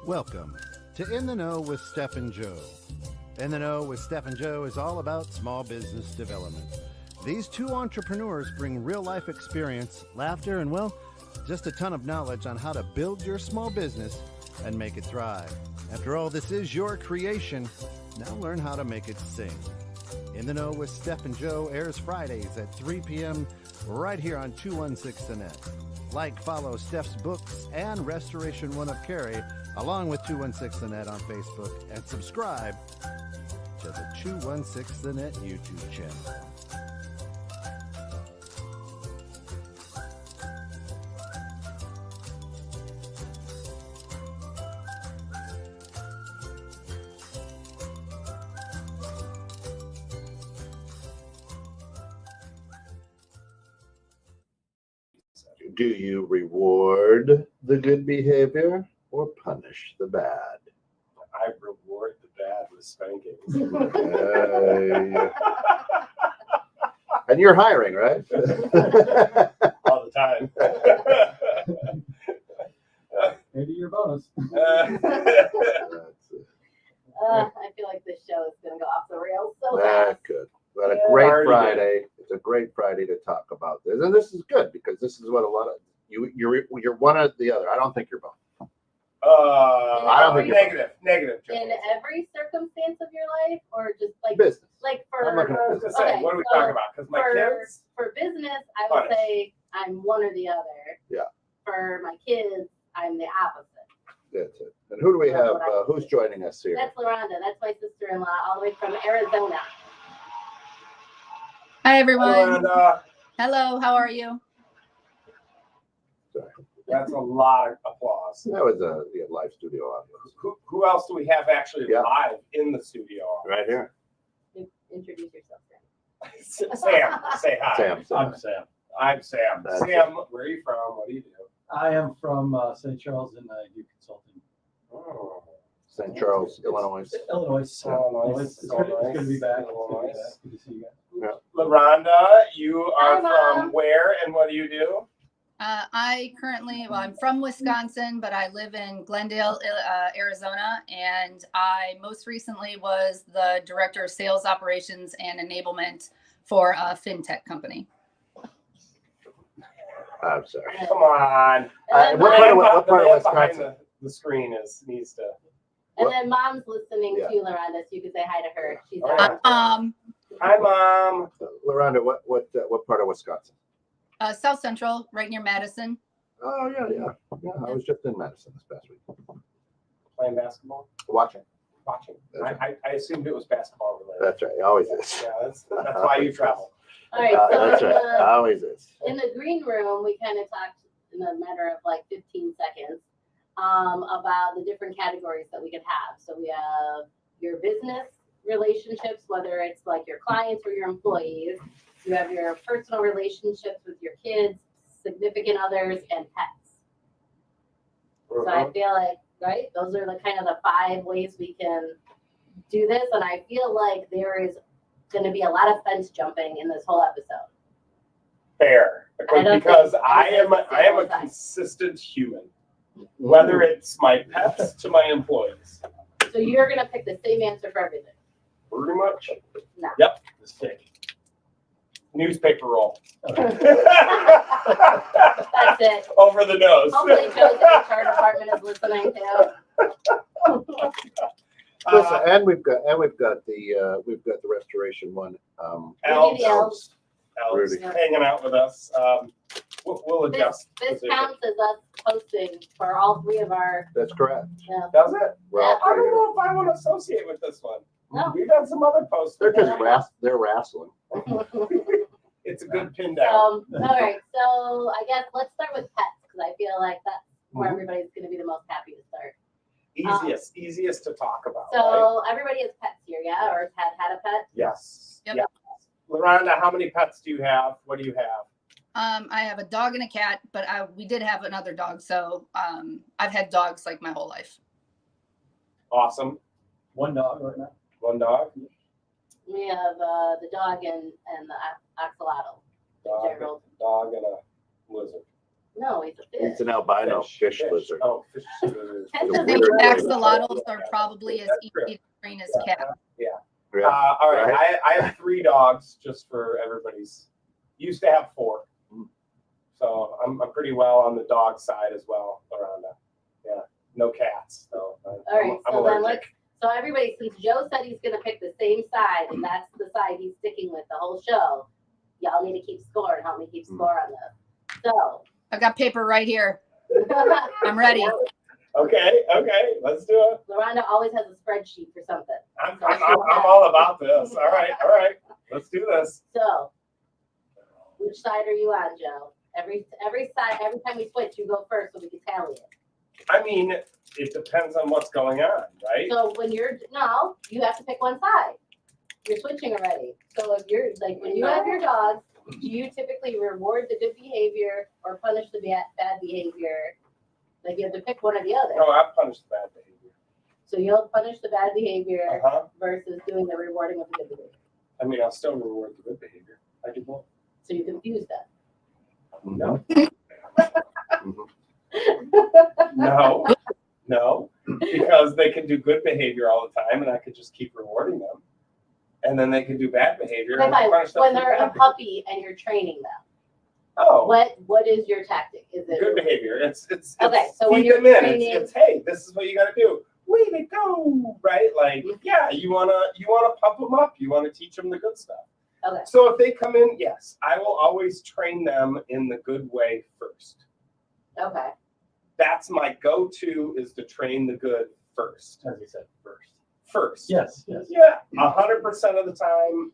Welcome to In the Know with Steph and Joe. In the Know with Steph and Joe is all about small business development. These two entrepreneurs bring real-life experience, laughter, and, well, just a ton of knowledge on how to build your small business and make it thrive. After all, this is your creation. Now learn how to make it sing. In the Know with Steph and Joe airs Fridays at 3 p.m. right here on 216 The Net. Like, follow Steph's books and Restoration One of Cary, along with 216 The Net on Facebook, and subscribe to the 216 The Net YouTube channel. Do you reward the good behavior or punish the bad? I reward the bad with spankings. And you're hiring, right? All the time. Maybe your bonus. I feel like this show is going to go off the rails so That fast. could. But a great Friday. It's a great Friday to talk about this, and this is good because this is what a lot of you're one or the other. I don't think you're both. I don't think negative. In every circumstance of your life, or just like Business. like for I'm looking at I was gonna say, what are we talking about? Because my kids. for business, I would Punish. say I'm one or the other. Yeah. For my kids, I'm the opposite. That's it. And who do we That's have? what I Who's joining us here? That's LaRonda. That's my sister-in-law, all the way from Arizona. Hi, everyone. And, Hello, how are you? that's a lot of applause. That was a live studio audience. Who else do we have actually Yeah. live in the studio? Right here. Introduce yourself, Sam, say hi. Sam. I'm Sam. I'm Sam. That's Sam, where are you from? What do you do? I am from St. Charles and I do consulting. Oh, St. Charles, Illinois. Illinois. Oh, nice. It's good to be back. Illinois. Good to see you guys. LaRonda, you are Hi, from Mom. where and what do you do? I'm from Wisconsin, but I live in Glendale, Arizona, and I most recently was the director of sales operations and enablement for a fintech company. I'm sorry. Come on. And then, what mom, part of the man behind Wisconsin? the screen needs to. and then mom's listening Yeah. to LaRonda, so you can say hi to her. She's All right. Hi, Mom. LaRonda, what part of Wisconsin? South Central, right near Madison. Oh yeah. I was just in Madison this past week. Playing basketball? Watching. Watching. That's I assumed it was basketball related. That's right. Always is. Yeah, that's why you travel. All right, so That's right. Always is. in the green room, we kind of talked in a matter of like 15 seconds about the different categories that we could have. So we have your business relationships, whether it's like your clients or your employees. You have your personal relationships with your kids, significant others, and pets. So I feel like, right, those are the kind of the 5 ways we can do this. And I feel like there is going to be a lot of fence jumping in this whole episode. Fair. I don't Because think I am a time. consistent human. Whether it's my pets to my employees. So you're going to pick the same answer for everything. Pretty much. No. Yep. Mistake. Newspaper roll. That's it. Over the nose. Hopefully Joe's HR department is listening too. Listen, and we've got the Restoration One. Elves. Elves. Elves Rudy. hanging out with us. We'll adjust. This position. counts as us posting for all 3 of our. That's correct. Does it? We're all I three don't here. know if I want to associate with this one. No. We've got some other posts. They're just wrestling. It's a good pin down. All right, so I guess let's start with pets because I feel like that's where Mhm. everybody's going to be the most happy to start. Easiest to talk about. right? So everybody has pets here, yeah, or has had a pet. Yes. Yep. Yes. LaRonda, how many pets do you have? What do you have? I have a dog and a cat, but we did have another dog, so I've had dogs like my whole life. Awesome. One dog right now. One dog. We have the dog and the axolotl. Dog, Gerald. dog and a lizard. No, he's a It's fish. an albino fish lizard. Oh, fish lizard. The axolotls are probably as easy to train as cats. Yeah. Yeah. All right. I have 3 dogs just for everybody's. Used to have 4. So I'm pretty well on the dog side as well, Miranda. Yeah. No cats. So All right, I'm so then allergic. so everybody, since Joe said he's gonna pick the same side, and that's the side he's sticking with the whole show, y'all need to keep score and help me keep score on this. So. I've got paper right here. I'm ready. Okay, let's do it. Miranda always has a spreadsheet for something. I'm all about this. All right. Let's do this. So, which side are you on, Joe? Every side, every time we switch, you go first so we can tally it. I mean, it depends on what's going on, right? So when you have to pick one side. You're switching already. So if you're like when you have your dogs, do you typically reward the good behavior or punish the bad behavior? Like you have to pick one or the other. No, I punish the bad behavior. So you'll punish the bad behavior Uh-huh. versus doing the rewarding of the good behavior. I mean, I'll still reward the good behavior. I do both. So you confuse them. No. No, because they can do good behavior all the time, and I could just keep rewarding them, and then they can do bad behavior. Okay, and I fine. punish them When for they're a bad puppy and you're training them, Oh, what is your tactic? Is it good behavior. It's Okay, so when feed you're them in. training- It's hey, this is what you got to do. Way to go, right? Like, yeah, you wanna pump them up. You wanna teach them the good stuff. Okay. So if they come in, yes, I will always train them in the good way first. Okay. That's my go-to is to train the good first. As you said, first. First. Yes. Yeah, 100% of the time,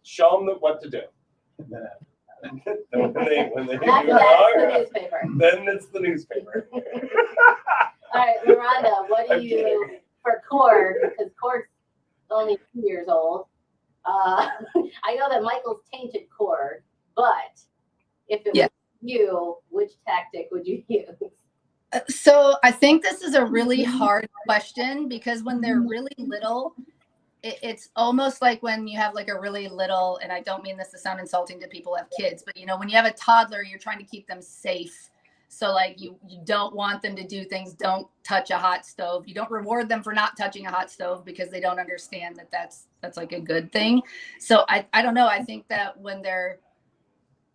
show them what to do. And when they do After it that, wrong, it's the newspaper. then it's the newspaper. All right, Miranda, what do I'm you kidding. for Cord? Because Cord's only 2 years old. I know that Michael's tainted Cord, but if it Yeah. was you, which tactic would you use? So I think this is a really hard question because when they're really little, it's almost like when you have like a really little, and I don't mean this to sound insulting to people who have kids, but when you have a toddler, you're trying to keep them safe. So like you don't want them to do things, don't touch a hot stove. You don't reward them for not touching a hot stove because they don't understand that that's like a good thing. So I don't know. I think that when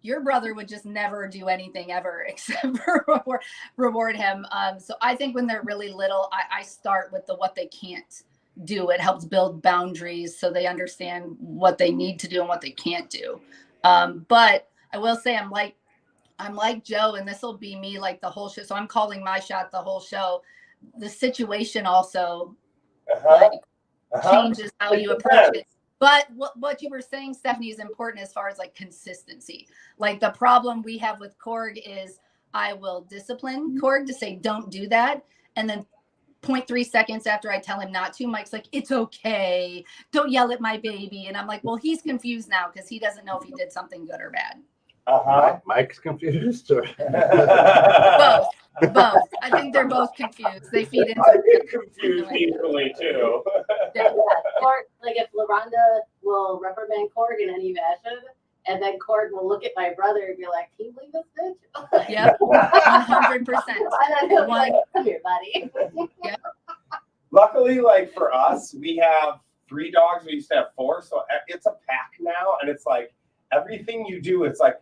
your brother would just never do anything ever except for reward him. So I think when they're really little, I start with what they can't do. It helps build boundaries so they understand what they need to do and what they can't do. But I will say I'm like Joe, and this will be me like the whole show. So I'm calling my shot the whole show. The situation also changes how you approach it. But what you were saying, Stephanie, is important as far as like consistency. Like the problem we have with Korg is I will discipline Korg to say, don't do that. And then 0.3 seconds after I tell him not to, Mike's like, it's okay. Don't yell at my baby. And I'm like, well, he's confused now because he doesn't know if he did something good or bad. Mike's confused. Or? Both. I think they're both confused. They feed into I get confused easily too. Yeah, Cord, like if LaRonda will reprimand Cord in any fashion, and then Cord will look at my brother and be like, "Can you believe this bitch?" Yep, 100%. And then he'll be like, "Come here, buddy." Luckily, like for us, we have 3 dogs. We used to have 4, so it's a pack now, and it's like everything you do, it's like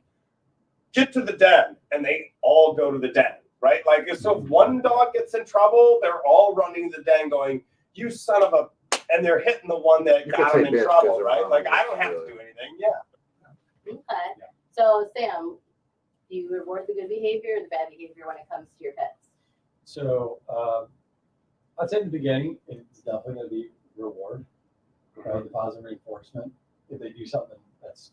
get to the den, and they all go to the den, right? Like so, if one dog gets in trouble, they're all running to the den, going, "You son of a!" And they're hitting the one that got them in trouble, right? Like I don't have to do anything. Yeah. Okay. So Sam, do you reward the good behavior or the bad behavior when it comes to your pets? So I'd say in the beginning, it's definitely going to be reward, right? The positive reinforcement. If they do something that's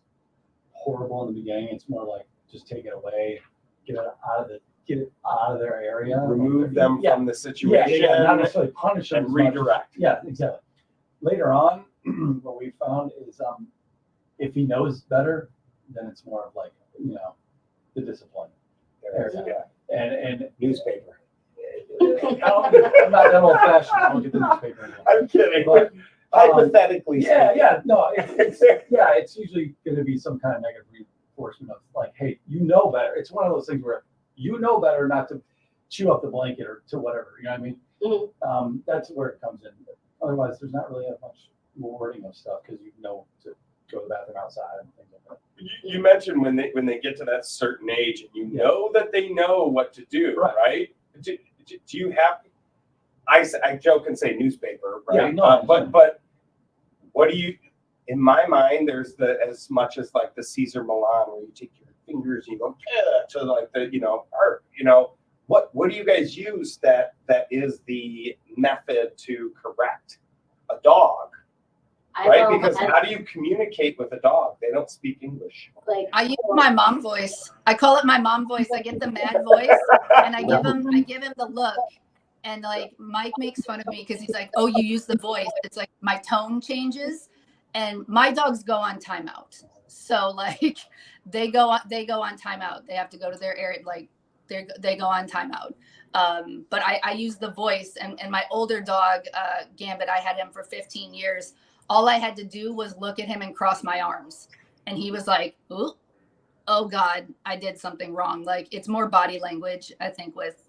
horrible in the beginning, it's more like just take it away, get it out of their area, Remove them from the situation. Yeah, not necessarily punish them and redirect. Yeah, exactly. Later on, what we found is if he knows better, then it's more of like the discipline. Yeah. And Newspaper. I'm not that old fashioned. I don't get the newspaper anymore. I'm kidding. But, hypothetically. It's usually going to be some kind of negative reinforcement of like, hey, you know better. It's one of those things where you know better not to chew up the blanket or to whatever, you know what I mean? Mhm. That's where it comes in. Otherwise, there's not really that much wording of stuff because you know to go to the bathroom outside and things like that. You mentioned when they get to that certain age and you know that they know what to do, right? Do you have? I joke and say newspaper, right? Yeah, no, but what do you? In my mind, there's as much as like the Caesar Milan where you take your fingers and you go to like the art, what do you guys use that is the method to correct a dog? Right? Because how do you communicate with a dog? They don't speak English. Like I use my mom voice. I call it my mom voice. I get the mad voice and I give him the look. And like Mike makes fun of me because he's like, "Oh, you use the voice." It's like my tone changes, and my dogs go on timeout. So like they go on timeout. They have to go to their area. Like they go on timeout. But I use the voice. And my older dog, Gambit, I had him for 15 years. All I had to do was look at him and cross my arms, and he was like, "Ooh, oh God, I did something wrong." Like it's more body language, I think, with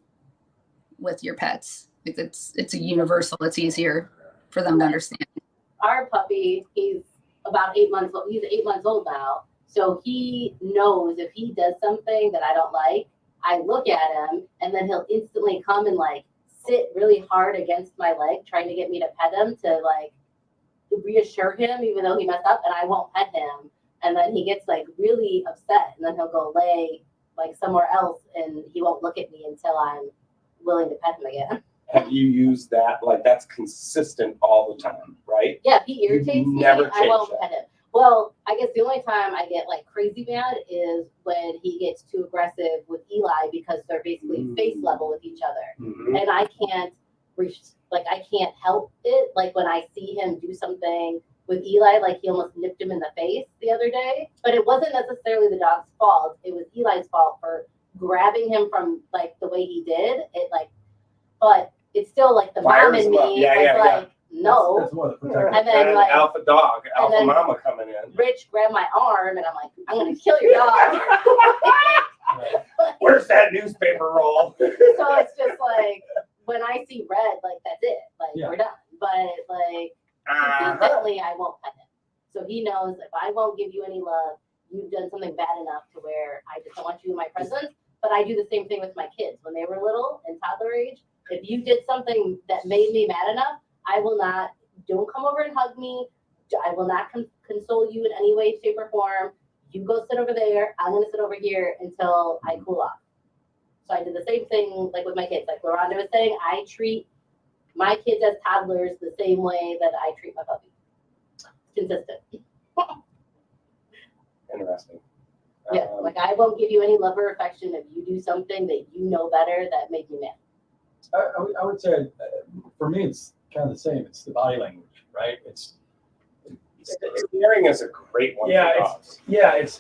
your pets. It's a universal. It's easier for them to understand. Our puppy, he's about 8 months old. He's 8 months old now. So he knows if he does something that I don't like, I look at him and then he'll instantly come and like sit really hard against my leg, trying to get me to pet him to like reassure him, even though he messed up, and I won't pet him. And then he gets like really upset, and then he'll go lay like somewhere else, and he won't look at me until I'm willing to pet him again. Have you used that? Like that's consistent all the time, right? Yeah, if he irritates me, Never I won't change pet him. Well, I guess the only time I get like crazy mad is when he gets too aggressive with Eli because they're basically face level with each other. Mhm. And I can't I can't help it. Like when I see him do something with Eli, like he almost nipped him in the face the other day. But it wasn't necessarily the dog's fault. It was Eli's fault for grabbing him from like the way he did. But it's still like the mom in me was like, no. That's more the protective. And then like alpha dog, alpha then mama coming in. Rich grabbed my arm and I'm like, I'm gonna kill your dog. Where's that newspaper roll? So it's just like when I see red, like that's it. Like we're done. But like consistently I won't pet him. So he knows if I won't give you any love, you've done something bad enough to where I just don't want you in my presence. But I do the same thing with my kids when they were little and toddler age. If you did something that made me mad enough, I will not, don't come over and hug me. I will not console you in any way, shape, or form. You go sit over there. I'm going to sit over here until I cool off. So I did the same thing like with my kids. Like LaRonda was saying, I treat my kids as toddlers the same way that I treat my puppy. Consistent. Interesting. Yeah, like I won't give you any love or affection if you do something that you know better that made me mad. I would say for me it's kind of the same. It's the body language, right? Staring is a great one. Yeah, for dogs.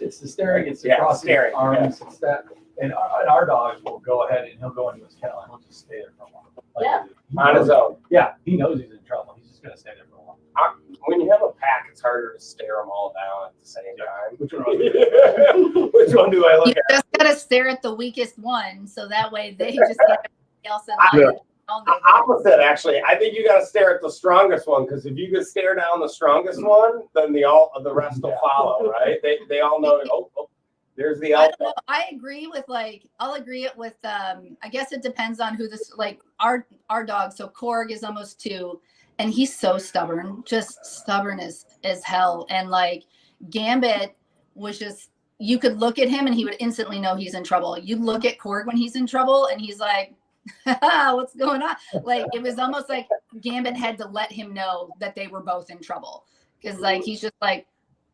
it's the staring. It's the crossing staring, arms. It's that, and our dog will go ahead and he'll go into his kennel and he'll just stay there for a while. Like, on his own. Yeah, he knows he's in trouble. He's just gonna stay there for a while. When you have a pack, it's harder to stare them all down at the same time. Which one? Which one do I look You at? just gotta stare at the weakest one, so that way they just get everything else in line. Opposite, actually. I think you got to stare at the strongest one because if you could stare down the strongest one, then the rest will follow, right? They all know. Oh, there's the I alpha. don't know. I agree with I'll agree it with I guess it depends on who this our dog. So Korg is almost 2, and he's so stubborn, just stubborn as hell. And like Gambit was just, you could look at him and he would instantly know he's in trouble. You look at Korg when he's in trouble and he's like, what's going on? Like it was almost like Gambit had to let him know that they were both in trouble, because like he's just like,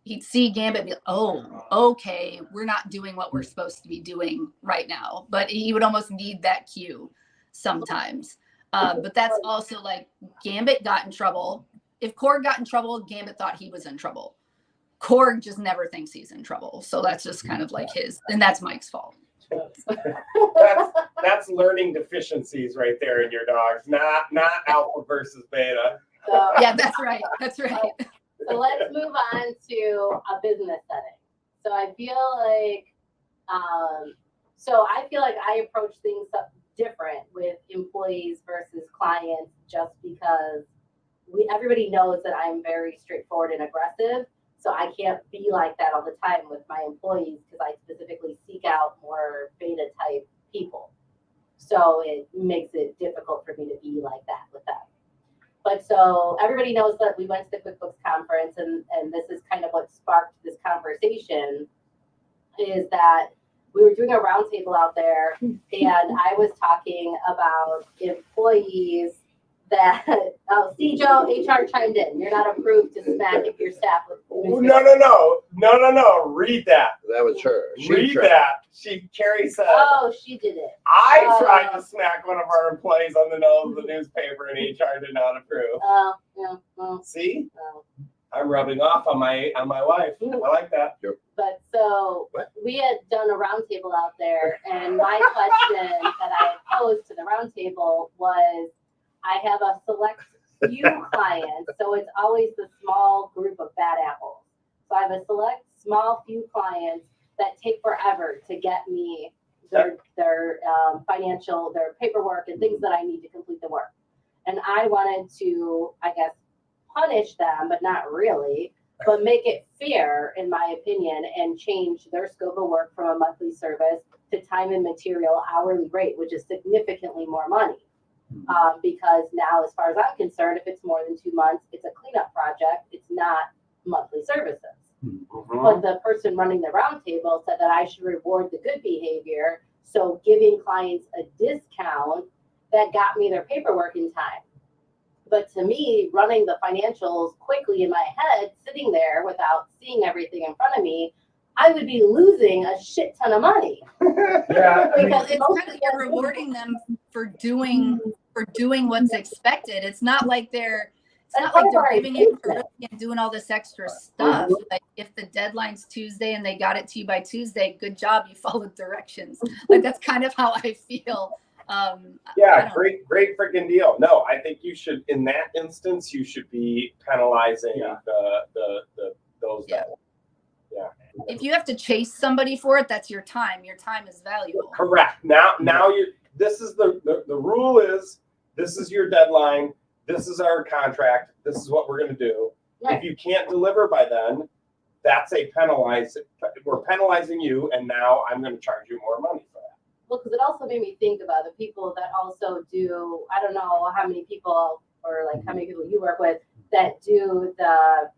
he'd see Gambit be like, oh, okay, we're not doing what we're supposed to be doing right now. But he would almost need that cue sometimes. But that's also like Gambit got in trouble. If Korg got in trouble, Gambit thought he was in trouble. Korg just never thinks he's in trouble. So that's just kind of like and that's Mike's fault. That's learning deficiencies right there in your dogs, not alpha versus beta. So, yeah, that's right. That's right. So let's move on to a business setting. So I feel like So I feel like I approach things different with employees versus clients just because everybody knows that I'm very straightforward and aggressive. So I can't be like that all the time with my employees because I specifically seek out more beta type people. So it makes it difficult for me to be like that with them. But so everybody knows that we went to the QuickBooks conference, and this is kind of what sparked this conversation, is that we were doing a roundtable out there, and I was talking about employees that, oh, see, Joe, HR chimed in. You're not approved to smack if your staff with. No. Read that. That was her. She Read tried. that. Carrie said. Oh, she did it. I tried to smack one of our employees on the nose with the newspaper, and HR did not approve. Oh, yeah, well, See, no. I'm rubbing off on my wife. I like that. But so we had done a roundtable out there, and my question that I had posed to the roundtable was, I have a select few clients, so it's always the small group of bad apples. So I have a select small few clients that take forever to get me their financial, their paperwork and things that I need to complete the work. And I wanted to, I guess, punish them, but not really, but make it fair, in my opinion, and change their scope of work from a monthly service to time and material hourly rate, which is significantly more money. Because now, as far as I'm concerned, if it's more than 2 months, it's a cleanup project. It's not monthly services. But the person running the roundtable said that I should reward the good behavior. So giving clients a discount that got me their paperwork in time. But to me, running the financials quickly in my head, sitting there without seeing everything in front of me, I would be losing a shit ton of money. Yeah. Because it's kind of, you're rewarding them for doing what's expected. It's not like they're giving it for free and doing all this extra stuff. Like if the deadline's Tuesday and they got it to you by Tuesday, good job, you followed directions. Like that's kind of how I feel. Great freaking deal. No, I think you should, in that instance, you should be penalizing those. Yeah. If you have to chase somebody for it, that's your time. Your time is valuable. Correct. Now this is the rule is, this is your deadline. This is our contract. This is what we're going to do. Right. If you can't deliver by then, that's we're penalizing you, and now I'm going to charge you more money for that. Well, because it also made me think about the people that also do, I don't know how many people or like how many people you work with that do the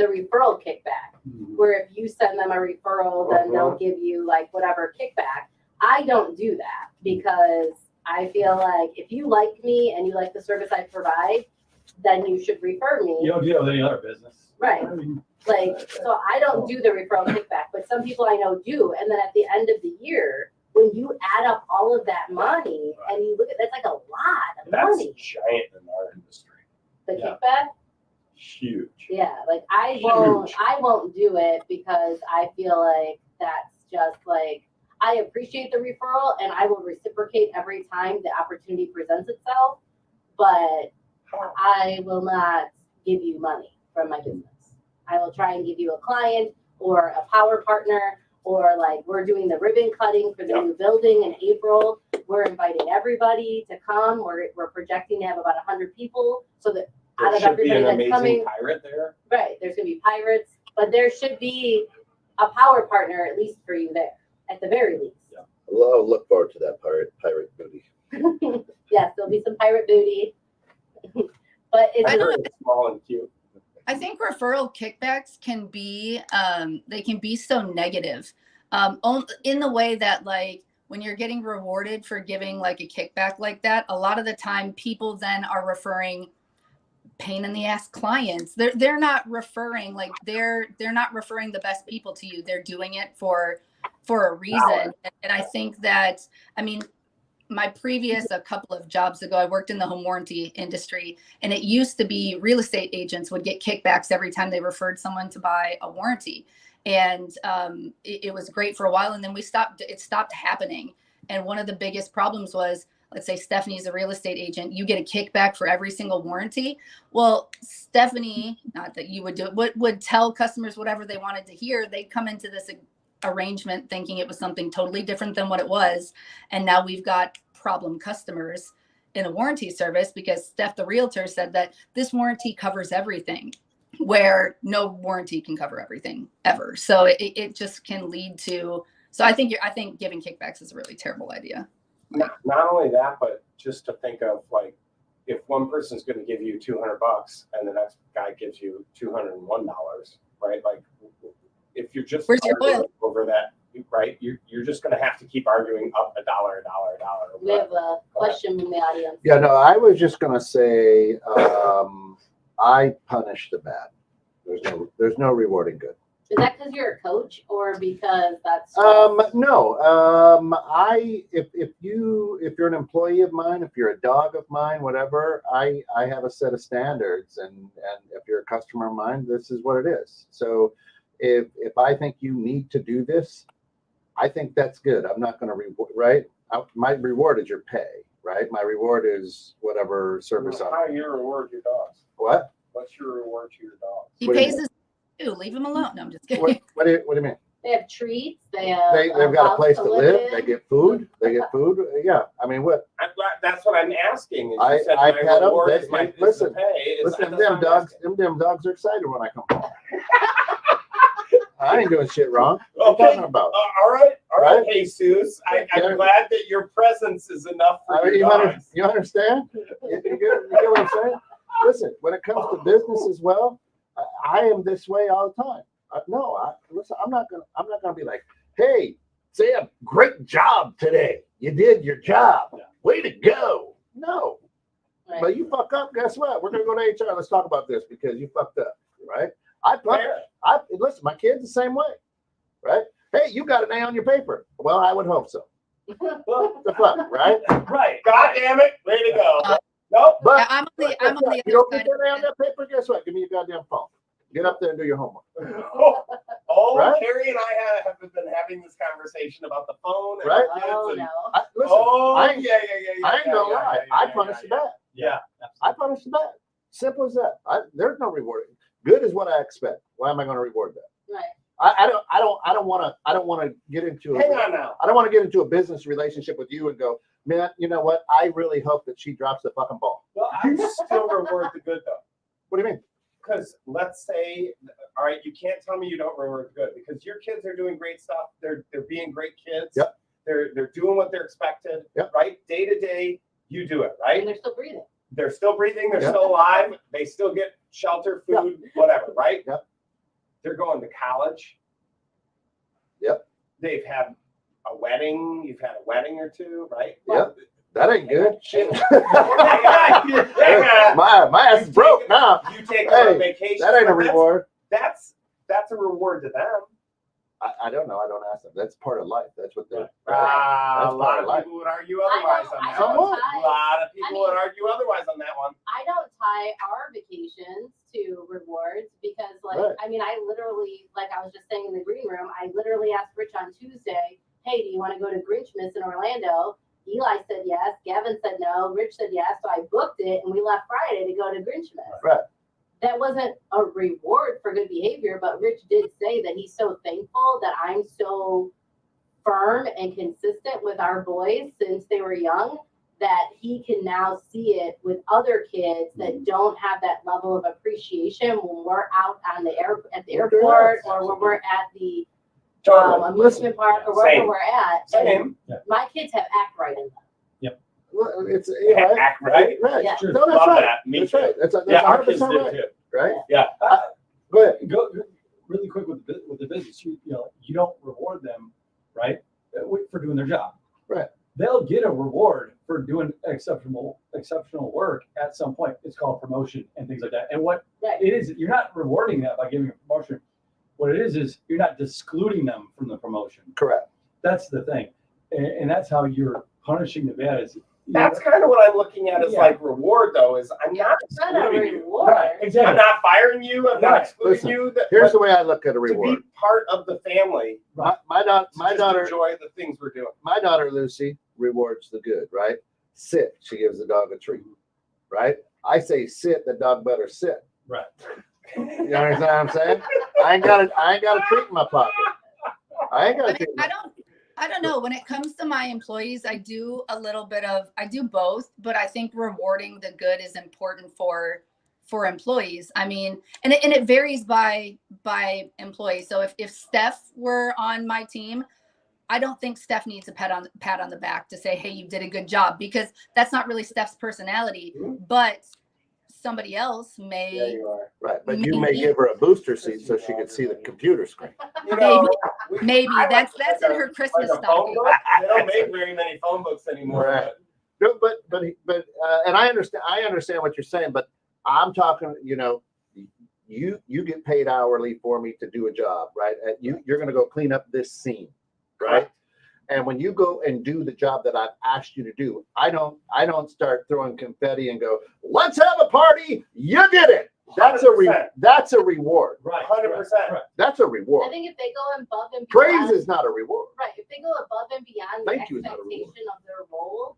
referral kickback, where if you send them a referral, then they'll give you like whatever kickback. I don't do that because I feel like if you like me and you like the service I provide, then you should refer me. You don't do that with any other business. Right. Like, so I don't do the referral kickback, but some people I know do. And then at the end of the year, when you add up all of that money and you look at, that's like a lot of money. That's giant in our industry. The kickback? Huge. Yeah, like I won't do it because I feel like that's just like, I appreciate the referral and I will reciprocate every time the opportunity presents itself, but I will not give you money from my business. I will try and give you a client or a power partner, or like we're doing the ribbon cutting for the new building in April. We're inviting everybody to come. We're projecting to have about 100 people, so that out of everybody that's coming, pirate there. Right, there's gonna be pirates, but there should be a power partner at least for you there, at the very least. Yeah. I'll look forward to that pirate booty. Yes, there'll be some pirate booty. But it's small and cute. I think referral kickbacks can be they can be so negative in the way that like when you're getting rewarded for giving like a kickback like that, a lot of the time people then are referring pain in the ass clients. They're not referring like they're not referring the best people to you. They're doing it for a reason. And I think that, I mean, my previous a couple of jobs ago, I worked in the home warranty industry, and it used to be real estate agents would get kickbacks every time they referred someone to buy a warranty. And it was great for a while, and then it stopped happening. And one of the biggest problems was, let's say Stephanie's a real estate agent, you get a kickback for every single warranty. Well, Stephanie, not that you would do it, would tell customers whatever they wanted to hear. They'd come into this arrangement thinking it was something totally different than what it was. And now we've got problem customers in a warranty service because Steph, the realtor, said that this warranty covers everything, where no warranty can cover everything ever. So it just can lead to, so I think giving kickbacks is a really terrible idea. Not only that, but just to think of like, if one person's going to give you $200 and the next guy gives you $201, right? Like, if you're just Where's your arguing oil? over that, right? You're just going to have to keep arguing up $1. We have a question from the audience. Yeah, no, I was just gonna say, I punish the bad. There's no rewarding good. Is that because you're a coach or because that's No. If you're an employee of mine, if you're a dog of mine, whatever, I have a set of standards, and if you're a customer of mine, this is what it is. So if I think you need to do this, I think that's good. I'm not going to reward, right? My reward is your pay, right? My reward is whatever service. How do you reward your dogs? What? What's your reward to your dogs? He What do you pays his due. Leave him alone. No, I'm just kidding. What do you mean? they have treats, they have They've got a house place to live. They in. get food. Yeah. I mean, what? That's what I'm asking. Is I you said pet my 'em. reward They- is my hey, listen, is the pay. Is Listen, that's what them I'm dogs. asking. Them dogs are excited when I come home. I ain't doing shit wrong. What are you Okay. talking about? All right, Right? Jesus. Yeah. I'm glad that your presence is enough for your dogs. You understand? You get what I'm saying? Listen, when it comes to business as well, I am this way all the time. Listen, I'm not gonna be like, hey, Sam, great job today. You did your job. Way to go. No. Right. But you fuck up, guess what? We're gonna go to HR. Let's talk about this because you fucked up, right? Listen, my kid's the same way, right? Hey, you got an A on your paper. Well, I would hope so. The fuck, right? Right. God damn it. Way to go. Nope. But Yeah, I'm on the you don't other get side. that A on that paper, guess what? Give me your goddamn phone. Get up there and do your homework. Oh, Right? Carrie and I have been having this conversation about the phone and Right? the kids Oh and, no. Listen, oh, I ain't- yeah. I ain't gonna lie. I punish the bad. Yeah. I punish the bad. Simple as that. There's no reward. Good is what I expect. Why am I going to reward that? Right. I don't want to get into. Hang on now. I don't want to get into a business relationship with you and go, man. You know what? I really hope that she drops the fucking ball. Well, I still reward the good though. What do you mean? Because let's say, all right, you can't tell me you don't reward the good because your kids are doing great stuff. They're being great kids. Yep. They're doing what they're expected. Yep. Right. Day to day, you do it. And Right. they're still breathing. They're still breathing. They're Yep. still alive. They still get shelter, food, whatever. Right. Yep. They're going to college. Yep. They've had a wedding. You've had a wedding or two, right? Yep. That ain't good. Hang on. my ass is broke now. You take them on Hey, vacation. That ain't a but reward. That's a reward to them. I don't know. I don't ask them. That's part of life. That's what they're. A That's lot part of of life. people would argue otherwise on that don't one. tie- A lot of people would argue otherwise on that one. I don't tie our vacations to rewards because, like, Right. I mean, I literally, like I was just saying in the green room, I literally asked Rich on Tuesday, hey, do you want to go to Grinchmas in Orlando? Eli said yes. Gavin said no. Rich said yes. So I booked it and we left Friday to go to Grinchmas. Right. That wasn't a reward for good behavior, but Rich did say that he's so thankful that I'm so firm and consistent with our boys since they were young that he can now see it with other kids that don't have that level of appreciation when we're out on the at the airport or when we're at the amusement park or wherever Same. we're at. Same. And my kids have act right in them. Well, it's Act right. Right. Yeah. No, that's Love right. that. Me That's too. right. That's Yeah, our 100% kids did right. too. Right. Yeah. Go ahead. Go really quick with the business. You don't reward them, right, for doing their job. Right. They'll get a reward for doing exceptional work at some point. It's called promotion and things like that. And what Right. it is, you're not rewarding that by giving a promotion. What it is you're not excluding them from the promotion. Correct. That's the thing, and that's how you're punishing the bad. Is That's kind of what I'm looking at as Yeah. like reward though, is I'm not It's not a excluding you. reward. right, I'm exactly. not firing you. I'm not Right. excluding Listen, you. Here's but the way I look at a to reward. be part of the family. My Just daughter, enjoy the things we're doing. my daughter Lucy rewards the good. Right. Sit. She gives the dog a treat. Right. I say sit. The dog better sit. Right. You understand what I'm saying? I ain't got a treat in my pocket. I ain't I got mean, I don't know. When it comes to my employees, I do both, but I think rewarding the good is important for employees. I mean, and it varies by employee. So if Steph were on my team, I don't think Steph needs a pat on the back to say, hey, you did a good job, because that's not really Steph's personality. But somebody else may. Yeah, you are. right, but you may give her a booster seat so she could see the computer screen. You know, Maybe I that's like in her Christmas like a phone stocking. book. They don't make very many phone books anymore. Right. No, but and I understand what you're saying, but I'm talking, you know, you get paid hourly for me to do a job, right? You're going to go clean up this scene, right? And when you go and do the job that I've asked you to do, I don't start throwing confetti and go, let's have a party. You did it. That's a reward. Right. 100%. Right. That's a I reward. think if they go above and Praise beyond, is not a reward. right, if they go above and beyond the Thank you is not a reward. expectation of their role,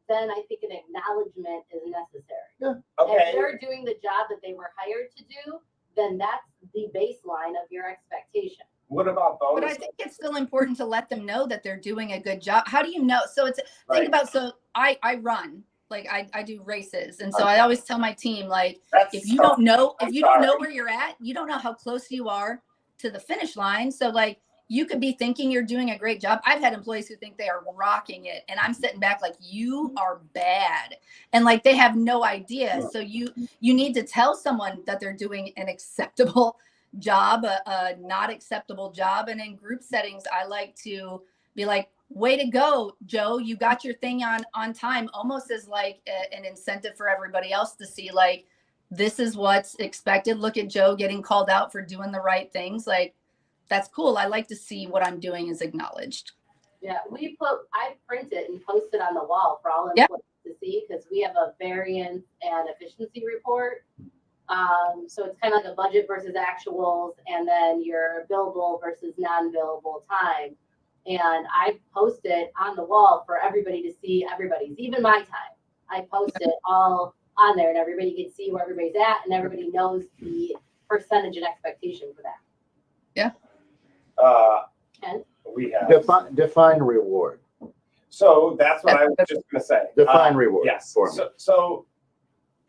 then I think an acknowledgement is necessary. If Okay. they're doing the job that they were hired to do, then that's the baseline of your expectation. What about But bonus? I think it's still important to let them know that they're doing a good job. How do you know? So it's Right. think about, so I run, like I do races. And so I always tell my team, like, That's if you tough. don't know, if I'm you don't know sorry. where you're at, you don't know how close you are to the finish line. So like, you could be thinking you're doing a great job. I've had employees who think they are rocking it, and I'm sitting back like, you are bad. And like, they have no idea. So you need to tell someone that they're doing an acceptable job, a not acceptable job. And in group settings, I like to be like, way to go, Joe, you got your thing on time, almost as like an incentive for everybody else to see, like, this is what's expected. Look at Joe getting called out for doing the right things. Like, that's cool. I like to see what I'm doing is acknowledged. Yeah, I print it and post it on the wall for all Yep. employees to see, because we have a variance and efficiency report. So it's kind of like a budget versus actuals, and then your billable versus non-billable time. And I post it on the wall for everybody to see, everybody's, even my time. I post it all on there, and everybody can see where everybody's at, and everybody knows the percentage and expectation for that. And We have. Define reward. So that's what I was just going to say. Define reward. Yes. For me. So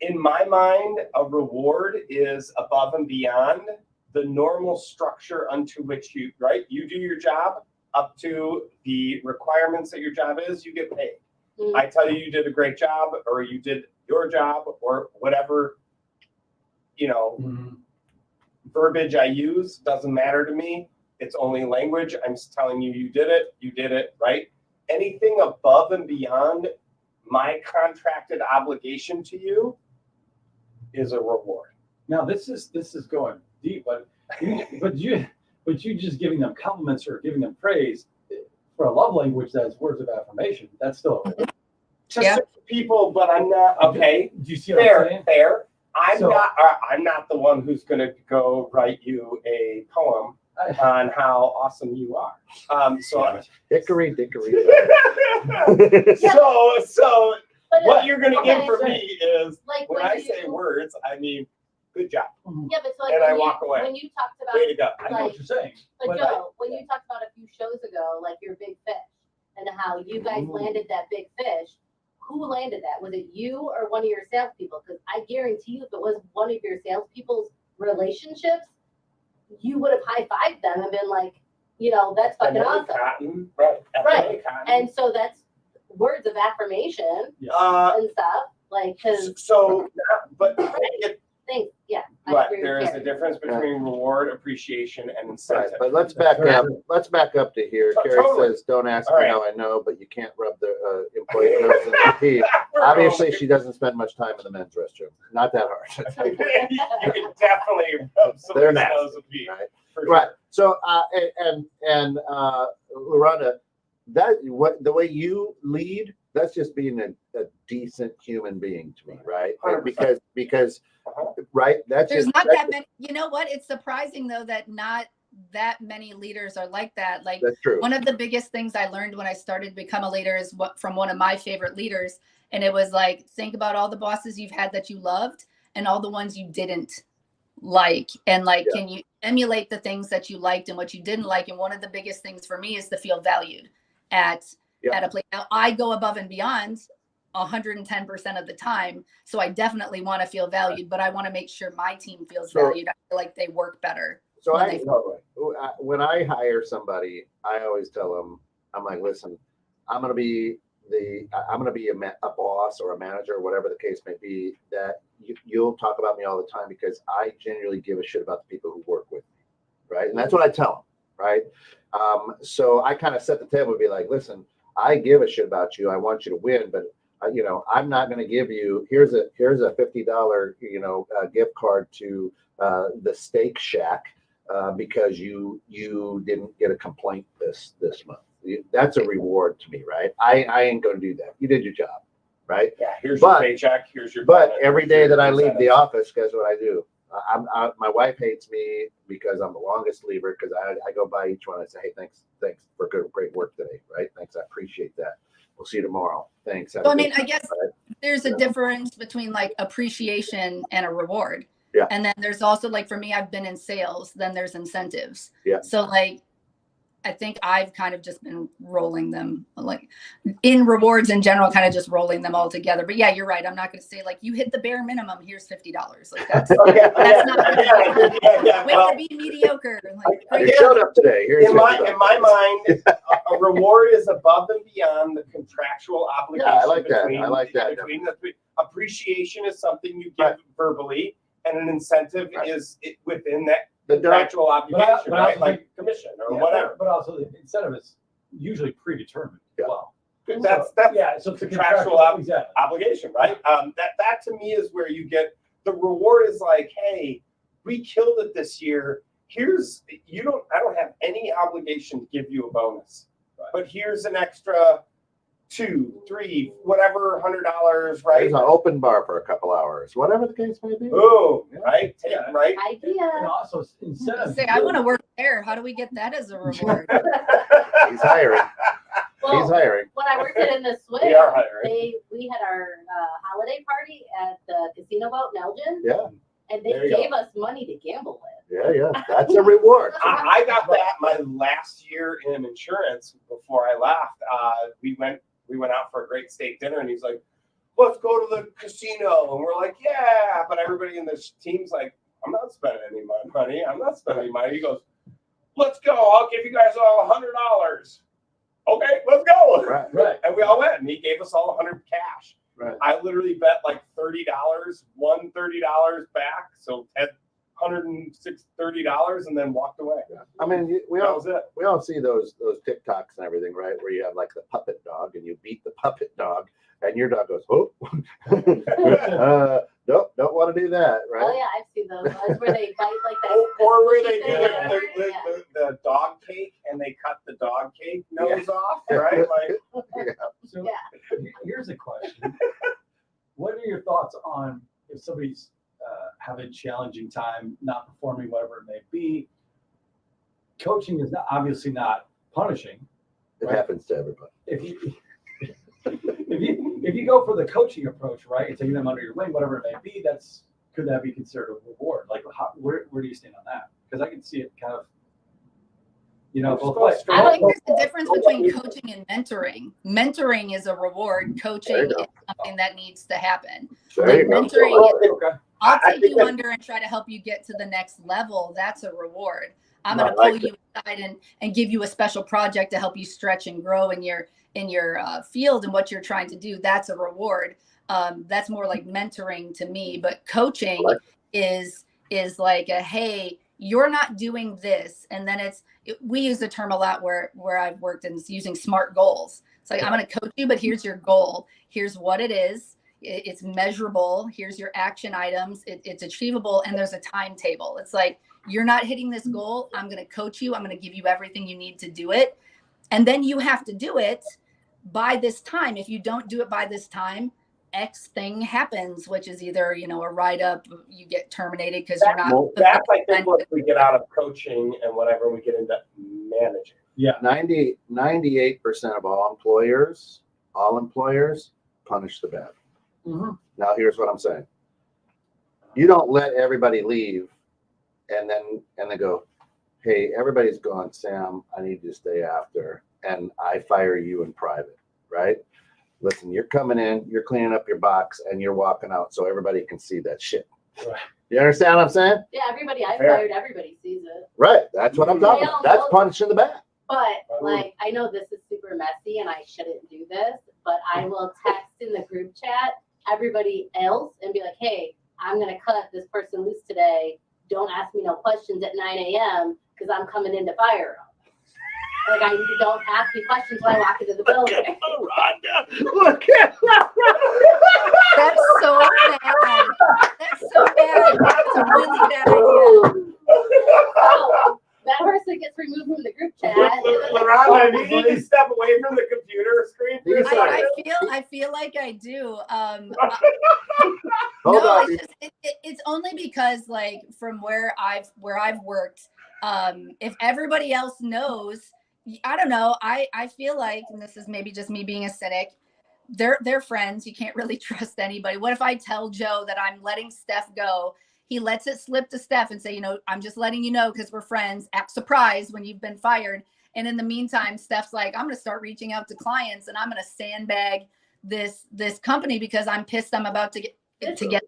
in my mind, a reward is above and beyond the normal structure unto which you do your job up to the requirements that your job is, you get paid. Mhm. I tell you did a great job, or you did your job, or whatever, verbiage I use doesn't matter to me. It's only language. I'm just telling you, you did it, right? Anything above and beyond my contracted obligation to you is a reward. Now this is going deep, but you just giving them compliments or giving them praise for a love language that's words of affirmation. That's still a reward. To Yeah. certain people, but I'm not. Okay, Do you see what I'm saying? fair. I'm So- not. I'm not the one who's going to go write you a poem on how awesome you are. So Hickory dickory. so But what you're going to get okay, from so, me is like when when I you, say words, I mean good job, yeah, but so like and when I you, walk away. when you talked about, way to go. I know what you're saying. but but Joe, when you talked about a few shows ago, like your big fish, and how you guys landed that big fish, who landed that? Was it you or one of your salespeople? Because I guarantee you, if it was one of your salespeople's relationships, you would have high-fived them and been like, that's fucking Emily awesome. Cotton, right? Right. Emily Cotton. And so that's words of affirmation Uh, and stuff, like, because so, but things, yeah. I right, agree with there is a Carrie. difference between reward, appreciation, and Right, incentive. but let's back up. Let's back up to here. Carrie Totally. says, "Don't ask All me right. how I know, but you can't rub the employee's nose in the teeth." We're Obviously, going- she doesn't spend much time in the men's restroom. Not that hard. you can definitely rub They're somebody's nasty, nose with me. right? For Right. sure. So, and Loretta, the way you lead, that's just being a decent human being to me, right? 100%. Because, Uh-huh. right? That's There's just not that many. You know what? It's surprising though that not that many leaders are like that. Like, that's true. one of the biggest things I learned when I started to become a leader is from one of my favorite leaders. And it was like, think about all the bosses you've had that you loved and all the ones you didn't. like, and like, Yeah. can you emulate the things that you liked and what you didn't like? And one of the biggest things for me is to feel valued at a place. Now I go above and beyond 110% of the time. So I definitely want to feel valued, but I want to make sure my team feels valued. I feel like they work better. So when when I hire somebody, I always tell them, I'm like, listen, I'm going to be a boss or a manager, or whatever the case may be, that you'll talk about me all the time because I genuinely give a shit about the people who work with me. Right. And that's what I tell them. Right. So I kind of set the table and be like, listen, I give a shit about you. I want you to win, but I'm not going to give you, here's a $50, gift card to the Steak Shack because you didn't get a complaint this month. That's a reward to me, right? I ain't going to do that. You did your job, right? Yeah. Here's your paycheck. Here's your. But every day that I leave the office, guess what I do? My wife hates me because I'm the longest leaver because I go by each one. I say, hey, thanks for great work today, right? Thanks, I appreciate that. We'll see you tomorrow. Thanks. So, I mean, I guess there's a difference between like appreciation and a reward. Yeah. And then there's also like, for me, I've been in sales, then there's incentives. Yeah. So like, I think I've kind of just been rolling them like in rewards in general, kind of just rolling them all together. But yeah, you're right. I'm not going to say like you hit the bare minimum. Here's $50. Like that's not way to be mediocre. Like, you showed up today. Here's in my mind, a reward is above and beyond the contractual obligation. Yeah, I like that. Appreciation is something you give verbally, and an incentive is within that. The contractual obligation, right? like commission or whatever. But also the incentive is usually predetermined. Yeah. Well, that's so it's a contractual obligation, right? That to me is where you get the reward is like, hey, we killed it this year. I don't have any obligation to give you a bonus, but here's an extra $2, $3, whatever, $100, right? There's an open bar for a couple hours, whatever the case may be. Boom, right? Right. Idea. And also incentive. say, I want to work there. How do we get that as a reward? He's hiring. Well, He's hiring. when I worked in the Swiss, We are hiring. we had our holiday party at the casino boat in Elgin. Yeah. And There they you gave us money to gamble with. Yeah. That's a reward. I got that my last year in insurance before I left. We went out for a great steak dinner, and he's like, let's go to the casino. And we're like, yeah. But everybody in this team's like, I'm not spending any money. I'm not spending any money. He goes, let's go. I'll give you guys all $100. Okay, let's go. Right. And we all went, and he gave us all $100 cash. Right. I literally bet like $30, won $30 back. So had $130 and then walked away. Yeah. I mean, we That all was it. we all see those TikToks and everything, right? Where you have like the puppet dog and you beat the puppet dog, and your dog goes, "Oh, nope, don't want to do that," right? Oh yeah, I've seen those ones where they bite like that. Or where they do Yeah. the dog cake and they cut the dog cake nose off, right? Like, So Yeah. here's a question. What are your thoughts on if somebody's having a challenging time, not performing, whatever it may be? Coaching is obviously not punishing. It happens to everybody. If you go for the coaching approach, right, and taking them under your wing, whatever it may be, could that be considered a reward? Like, where do you stand on that? Because I can see it kind of, both ways. I like there's a difference between coaching and mentoring. Mentoring is a reward. Coaching is something that needs to happen. There you go. Mentoring is, Okay. I'll take you under and try to help you get to the next level. That's a reward. I'm going to pull you aside and give you a special project to help you stretch and grow in your field and what you're trying to do. That's a reward. That's more like mentoring to me. But coaching is like a, hey, you're not doing this. And then we use the term a lot where I've worked in using SMART goals. It's like, I'm going to coach you, but here's your goal. Here's what it is. It's measurable. Here's your action items. It's achievable. And there's a timetable. It's like, you're not hitting this goal. I'm going to coach you. I'm going to give you everything you need to do it. And then you have to do it by this time. If you don't do it by this time, X thing happens, which is either, a write-up, you get terminated because you're not. That's, I think, what we get out of coaching and whatever we get into managing. Yeah. 98% of all employers punish the bad. Mm-hmm. Now, here's what I'm saying. You don't let everybody leave and they go, hey, everybody's gone, Sam, I need you to stay after, and I fire you in private, right? Listen, you're coming in, you're cleaning up your box, and you're walking out so everybody can see that shit. Right. You understand what I'm saying? Yeah, everybody I Fair. fired, everybody sees it. Right. That's what I'm talking about. That's punching the bag. But like, I know this is super messy and I shouldn't do this, but I will text in the group chat everybody else and be like, hey, I'm going to cut this person loose today. Don't ask me no questions at 9 a.m. because I'm coming in to fire them. Like, don't ask me questions when I walk into the building. Rhonda, look at That's so bad. That's so bad. That's a really bad idea. So, that person gets removed from the group chat. Lorana, do you need to step away from the computer screen for a second? I feel like I do. Hold No, on. it's just it's only because like from where I've worked, if everybody else knows, I don't know. I feel like, and this is maybe just me being a cynic, they're friends. You can't really trust anybody. What if I tell Joe that I'm letting Steph go? He lets it slip to Steph and say, you know, I'm just letting you know because we're friends. Act surprised when you've been fired. And in the meantime, Steph's like, I'm going to start reaching out to clients and I'm going to sandbag this company because I'm pissed I'm about to get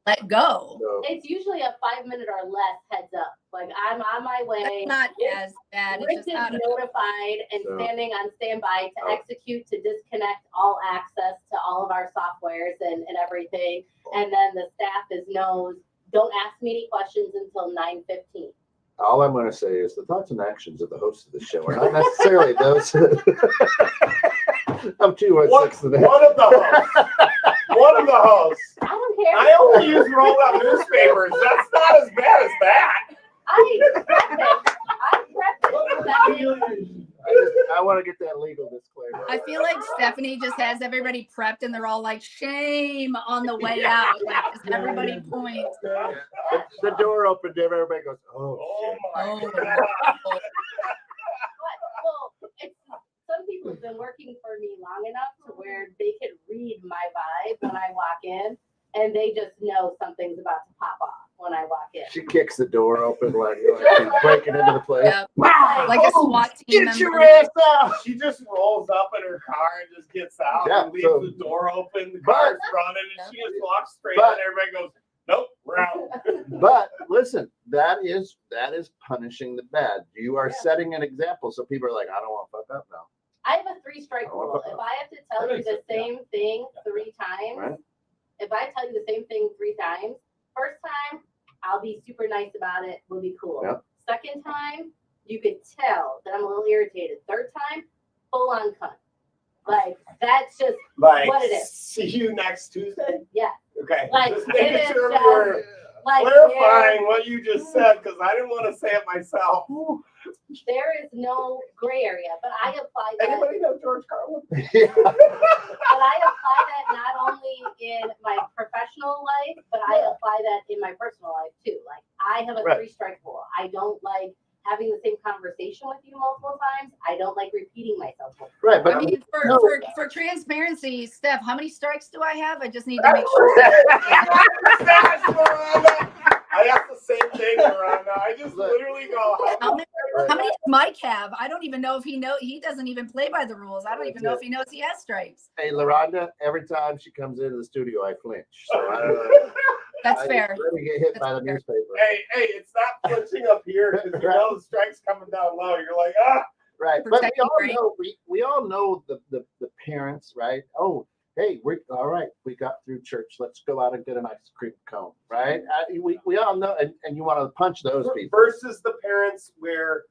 let go. It's usually a 5-minute or less heads up. Like, I'm on my way. That's not as bad. Rick It's is just notified and standing on standby to execute, to disconnect all access to all of our softwares and everything. And then the staff knows, don't ask me any questions until 9:15. All I'm going to say is the thoughts and actions of the host of the show are not necessarily those of 216 today. One of the hosts. One of the hosts. I don't care. I only use rolled up newspapers. That's not as bad as that. I prepped it. I want to get that legal disclaimer. I feel like Stephanie just has everybody prepped and they're all like, shame on the way out. Like, just everybody points. The door opened, everybody goes, oh, Oh my Oh. God. Well, some people have been working for me long enough to where they can read my vibe when I walk in, and they just know something's about to pop off when I walk in. She kicks the door open like she's breaking into the place. Yep. Like a SWAT team Get your member. ass out! She just rolls up in her car and just gets out Yeah, and leaves so- the door open. The car's running, and she just walks straight in. Everybody goes, nope, we're out. But listen, that is punishing the bad. You are setting an example, so people are like, I don't want to fuck up now. I have a 3-strike rule. If I have to tell you the same thing 3 times, Right. if I tell you the same thing 3 times, first time, I'll be super nice about it. We'll be cool. Yep. Second time, you could tell that I'm a little irritated. Third time, full on cunt. Like, that's just Like, what it is. see you next Tuesday? Yeah. Okay. Like, just it making is sure just- we're Like, clarifying what you just said because I didn't want to say it myself. there is no gray area, but I apply that. Anybody know George Carlin? But I apply that not only in my professional life, but I apply that in my personal life too. Like, I have a Right. 3-strike rule. I don't like having the same conversation with you multiple times. I don't like repeating myself. Right, but I mean, no. for transparency, Steph, how many strikes do I have? I just need to make sure. I asked the same thing, Miranda. I just literally go, How many does Mike have? I don't even know if he doesn't even play by the rules. I don't even know if he knows he has strikes. Hey, LaRonda, every time she comes into the studio, I flinch. So I don't know. That's I fair. just really get hit by the That's fair. newspaper. hey, it's not flinching up here because you know the strike's coming down low. You're like, ah. Right, but Protect you, right? we all know the parents, right? Oh, hey, we're all right. We got through church. Let's go out and get an ice cream cone, right? We all know, and you want to punch those people. Versus the parents where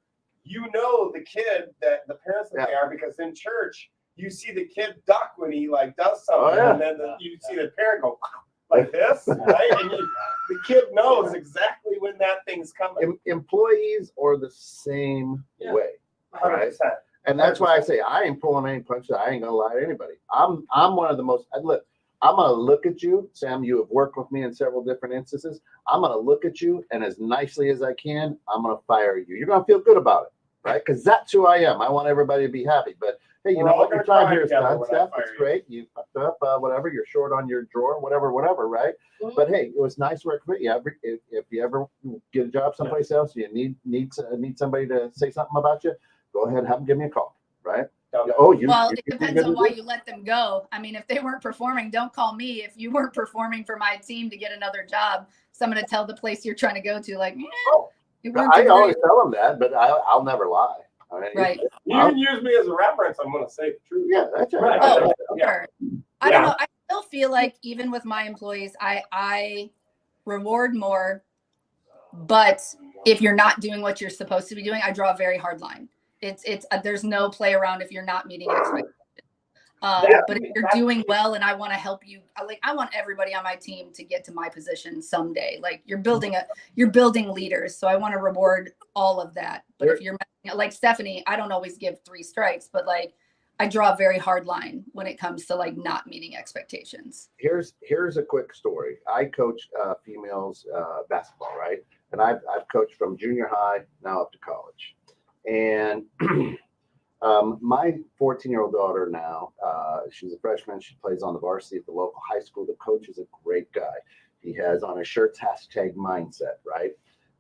you know the kid that the parents that they are because in church you see the kid duck when he like does something, and then you see the parent go like this, right? And the kid knows exactly when that thing's coming. Employees are the same way. 100%. And that's why I say I ain't pulling any punches. I ain't gonna lie to anybody. I'm one of the most. Look, I'm gonna look at you, Sam. You have worked with me in several different instances. I'm gonna look at you, and as nicely as I can, I'm gonna fire you. You're gonna feel good about it. right? Because that's who I am. I want everybody to be happy. But hey, you We're know all what? Your gonna time cry here is together done, when I Steph. fire It's you. great. You fucked up, whatever. You're short on your drawer, whatever, right? Mhm. But hey, it was nice working with you. If you ever get a job someplace else, you need somebody to say something about you, go ahead and have them give me a call, right? Oh, Well, you it did depends good on why with you let them go. I mean, if they weren't performing, don't call me. If you weren't performing for my team to get another job, so I'm going to tell the place you're trying to go to, like, Oh, you it. weren't I doing always very tell them that, but I'll never lie. I mean, right. You can use me as a reference. I'm going to say the truth. Yeah, that's right. Right. Oh, Yeah. sure. I don't know. I still feel like even with my employees, I reward more, but if you're not doing what you're supposed to be doing, I draw a very hard line. It's there's no play around if you're not meeting expectations. But if you're doing well and I want to help you, I want everybody on my team to get to my position someday. Like you're building leaders. So I want to reward all of that. But if you're like Stephanie, I don't always give 3 strikes, but like I draw a very hard line when it comes to like not meeting expectations. Here's a quick story. I coach females basketball, right? And I've coached from junior high now up to college. And my 14-year-old daughter now, she's a freshman. She plays on the varsity at the local high school. The coach is a great guy. He has on his shirts #mindset, right?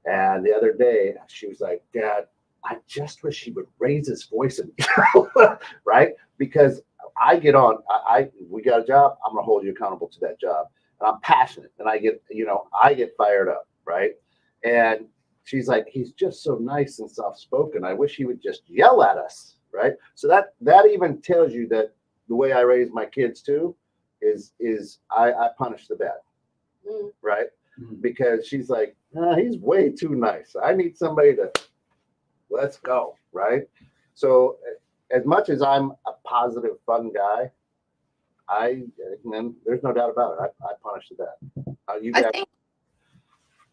And the other day she was like, Dad, I just wish he would raise his voice and right? Because I get on, we got a job, I'm gonna hold you accountable to that job. And I'm passionate and I get fired up, right? And she's like, he's just so nice and soft-spoken. I wish he would just yell at us, right? So that even tells you that the way I raise my kids too is I punish the bad, right? Because she's like, he's way too nice. I need somebody to let's go, right? So as much as I'm a positive, fun guy, there's no doubt about it. I punish the bad. You guys,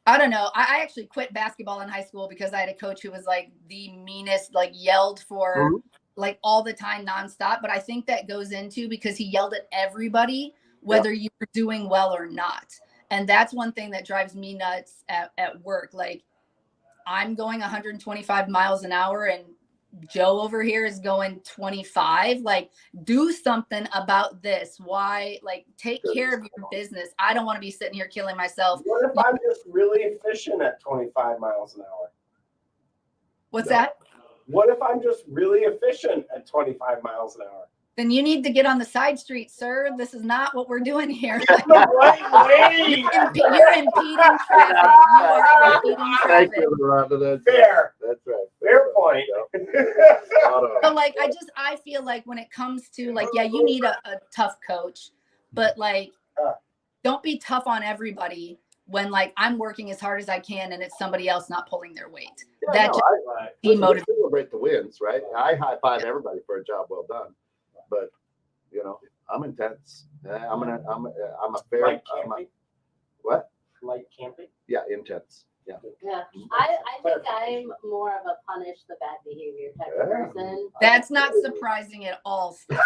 I don't know. I actually quit basketball in high school because I had a coach who was like the meanest, like yelled for like all the time nonstop. But I think that goes into because he yelled at everybody, whether you were doing well or not. And that's one thing that drives me nuts at work. Like I'm going 125 miles an hour and Joe over here is going 25. Like, do something about this. Why? Like, take care of your business. I don't want to be sitting here killing myself. What if I'm just really efficient at 25 miles an hour? What's that? What if I'm just really efficient at 25 miles an hour? Then you need to get on the side street, sir. This is not what we're doing here. Right. You're impeding traffic. You are impeding thank traffic. you, Fair. That's right. Fair point. So like I feel like when it comes to like, yeah, you need a tough coach, but like don't be tough on everybody when like I'm working as hard as I can and it's somebody else not pulling their weight. Yeah, demotivates. Celebrate the wins, right? I high five everybody for a job well done, but I'm intense. I'm a fair. Like camping? What? Like camping? Yeah, intense. Yeah. Yeah, I think I'm more of a punish the bad behavior type of person. That's not surprising at all, Steph.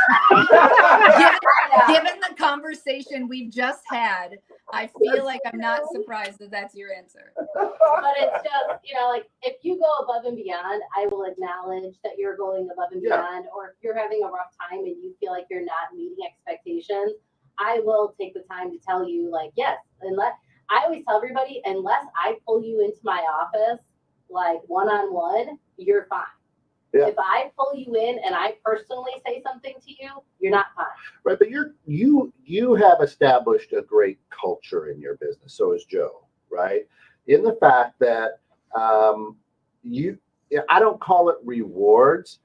Given the conversation we've just had, I feel like I'm not surprised that that's your answer. But it's just, like if you go above and beyond, I will acknowledge that you're going above and beyond. Or if you're having a rough time and you feel like you're not meeting expectations, I will take the time to tell you, like, yes, I always tell everybody, unless I pull you into my office, like one-on-one, you're fine. Yeah. If I pull you in and I personally say something to you, you're not fine. Right, but you have established a great culture in your business. So has Joe, right? In the fact that I don't call it rewards.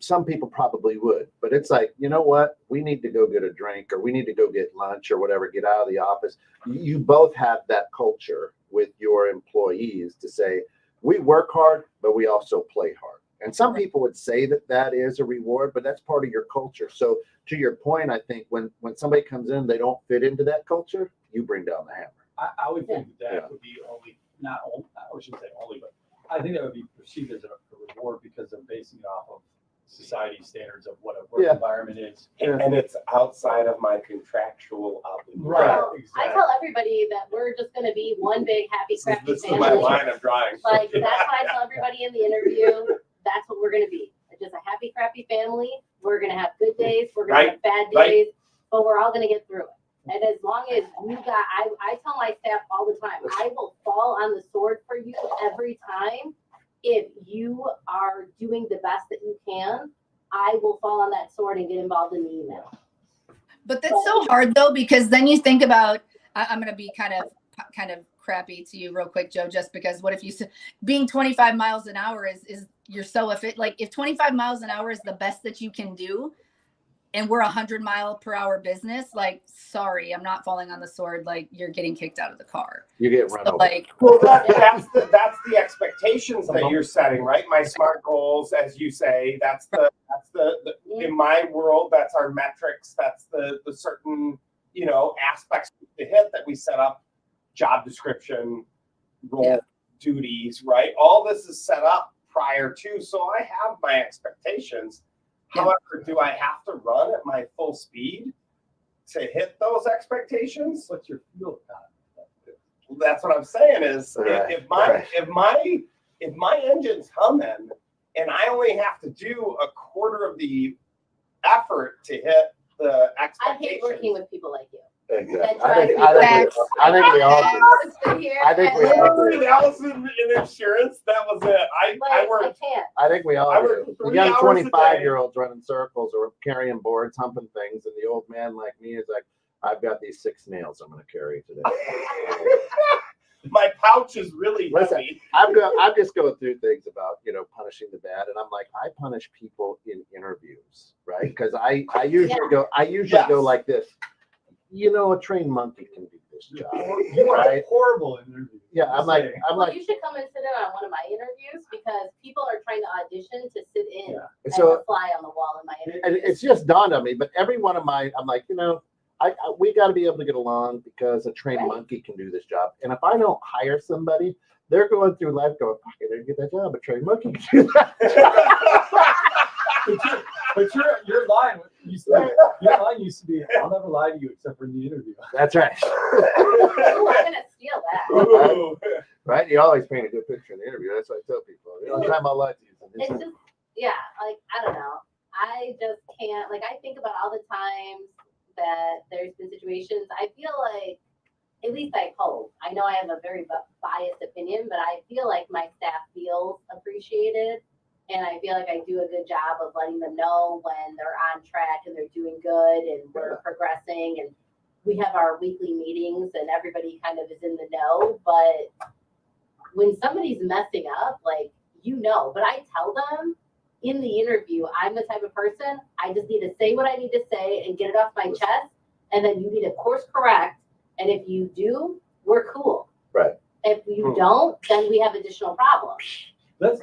Some people probably would, but it's like, you know what? We need to go get a drink or we need to go get lunch or whatever, get out of the office. You both have that culture with your employees to say, we work hard, but we also play hard. And some people would say that is a reward, but that's part of your culture. So to your point, I think when somebody comes in, they don't fit into that culture, you bring down the hammer. I would think that would be I shouldn't say only, but I think that would be perceived as a reward because of basing it off of society standards of what a work environment is. And it's outside of my contractual obligation. Right. Exactly. I tell everybody that we're just going to be one big happy, crappy This is family. my line of drawing. Like, that's what I tell everybody in the interview. that's what we're going to be. Just a happy, crappy family. We're going to have good days. We're going Right, to have bad right. days, but we're all going to get through it. And as long as you got, I tell my staff all the time, I will fall on the sword for you every time. If you are doing the best that you can, I will fall on that sword and get involved in the email. But that's so hard though, because then you think about, I'm going to be kind of crappy to you real quick, Joe, just because what if you being 25 miles an hour is you're so like if 25 miles an hour is the best that you can do and we're 100-mile-per-hour business, like, sorry, I'm not falling on the sword. Like, you're getting kicked out of the car. You get run over. Like, Well, that's the expectations that you're setting, right? My SMART goals, as you say, that's the in my world, that's our metrics. That's the certain, aspects to hit that we set up, job description, role, duties, right? All this is set up prior to, so I have my expectations. Yeah. However, do I have to run at my full speed to hit those expectations? What's your fuel economy? That's what I'm saying is Right, if my engine's humming and I only have to do a quarter of the effort to hit the I expectations. hate working with people like you. Exactly. That's right. I think we all do. I think we all do. That was in insurance. That was it. I I worked. can't. I think we all I do. work The 3 young hours a day. 25-year-olds running circles or carrying boards, humping things, and the old man like me is like, I've got these 6 nails I'm going to carry today. My pouch is really Listen, heavy. I'm just going through things about, punishing the bad. And I'm like, I punish people in interviews, right? Because I usually go like this. A trained monkey can do this job. You are Right? horrible in interviews. Yeah, I'm like, You should come and sit in on one of my interviews because people are trying to audition to sit in and so, a fly on the wall in my interviews. and it's just dawned on me, but every one of mine, I'm like, we got to be able to get along because a trained monkey can do this job. And if I don't hire somebody, they're going through life going, fuck, I didn't get that job. A trained monkey can do that job. But your line used to be, I'll never lie to you except for in the interview. That's right. Ooh, I'm gonna steal that. Ooh. Right? You always paint a good picture in the interview. That's what I tell people. The only time I lie to you. It's just, I don't know. I just can't, I think about all the times that there's been situations, I feel like, at least I hope, I know I have a very biased opinion, but I feel like my staff feels appreciated. And I feel like I do a good job of letting them know when they're on track and they're doing good and we're progressing. And we have our weekly meetings and everybody kind of is in the know. But when somebody's messing up, but I tell them in the interview, I'm the type of person, I just need to say what I need to say and get it off my chest. And then you need to course correct. And if you do, we're cool. Right. If you don't, then we have additional problems. That's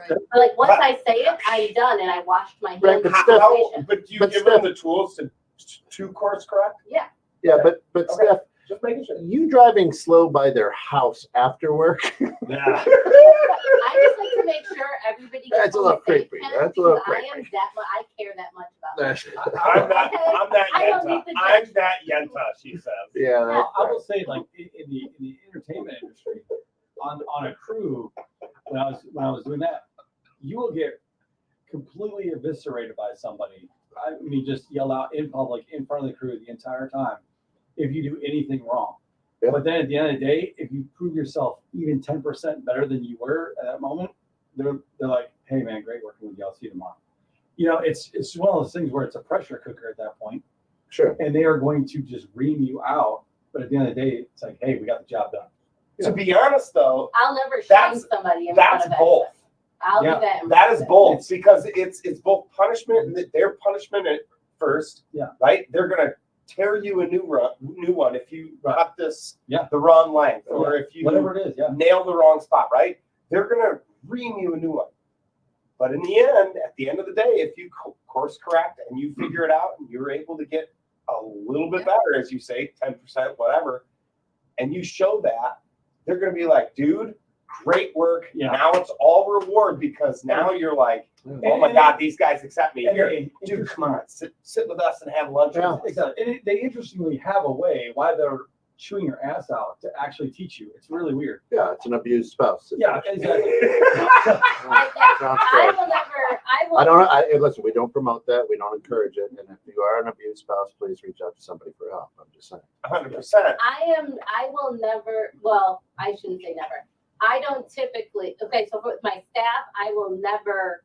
Once I say it, I'm done and I washed my hands. Right, of but the Steph- situation. But do you But give Steph- them the tools to course correct? Yeah. Yeah, but Okay. Steph, Just making sure. you driving slow by their house after work? yeah. I just like to make sure everybody gets That's a little home safe, creepy. Ken, That's a little because creepy. I care that much about it. I'm that I don't Yenta. need the I'm that Yenta, she says. Yeah, Well, that's I will say, in the entertainment industry, on a crew, when I was doing that, you will get completely eviscerated by somebody. I mean, just yell out in public, in front of the crew the entire time, if you do anything wrong. Yeah. But then at the end of the day, if you prove yourself even 10% better than you were at that moment, they're like, "Hey man, great working with you. I'll see you tomorrow." It's one of those things where it's a pressure cooker at that point, Sure. and they are going to just ream you out. But at the end of the day, it's like, "Hey, we got the job done." To be honest, though, I'll never shame That's- somebody in front that's of both. everybody. I'll Yeah. do that. in That front is of both because it's both punishment and their punishment at first. Yeah. Right. They're gonna tear you a new one if you Right. cut this Yeah. the wrong length or if you Whatever it is, yeah. nail the wrong spot. Right. They're gonna ream you a new one. But in the end, at the end of the day, if you course correct and you figure it out and you're able to get a little bit better, as you say, 10%, whatever, and you show that, they're going to be like, dude, great work. Yeah. Now it's all reward because now you're like, oh my God, these guys accept me. And Here, they- dude, come on, sit with us and have lunch. Yeah. with us. Exactly. And they interestingly have a way why they're chewing your ass out to actually teach you. It's really weird. Yeah, it's an abused spouse. Yeah, exactly. Sounds I great. will never, I will. I don't. Listen, we don't promote that. We don't encourage it. And if you are an abused spouse, please reach out to somebody for help. I'm just saying. 100%. I will never, well, I shouldn't say never. I don't typically, okay, so with my staff, I will never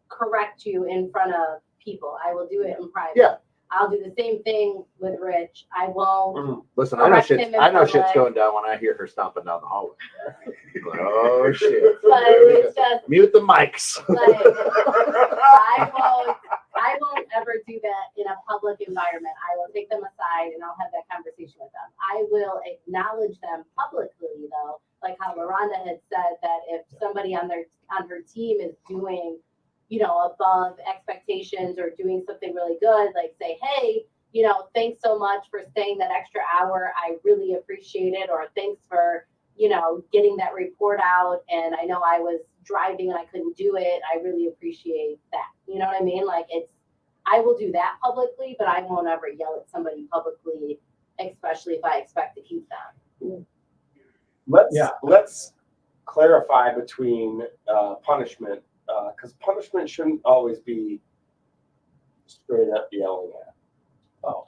correct you in front of people. I will do it in private. Yeah. I'll do the same thing with Rich. I won't. Listen, I know Correct shit's, him in I know shit's public. going down when I hear her stomping down the hallway. Like, oh shit. But it's just Mute the mics. like, I won't ever do that in a public environment. I will take them aside and I'll have that conversation with them. I will acknowledge them publicly though, like how Miranda had said that if somebody on her team is doing, above expectations or doing something really good, like say, hey, thanks so much for staying that extra hour. I really appreciate it. Or thanks for, getting that report out. And I know I was driving and I couldn't do it. I really appreciate that. You know what I mean? Like I will do that publicly, but I won't ever yell at somebody publicly, especially if I expect to keep them. Let's clarify between punishment, because punishment shouldn't always be straight up yelling at. Oh,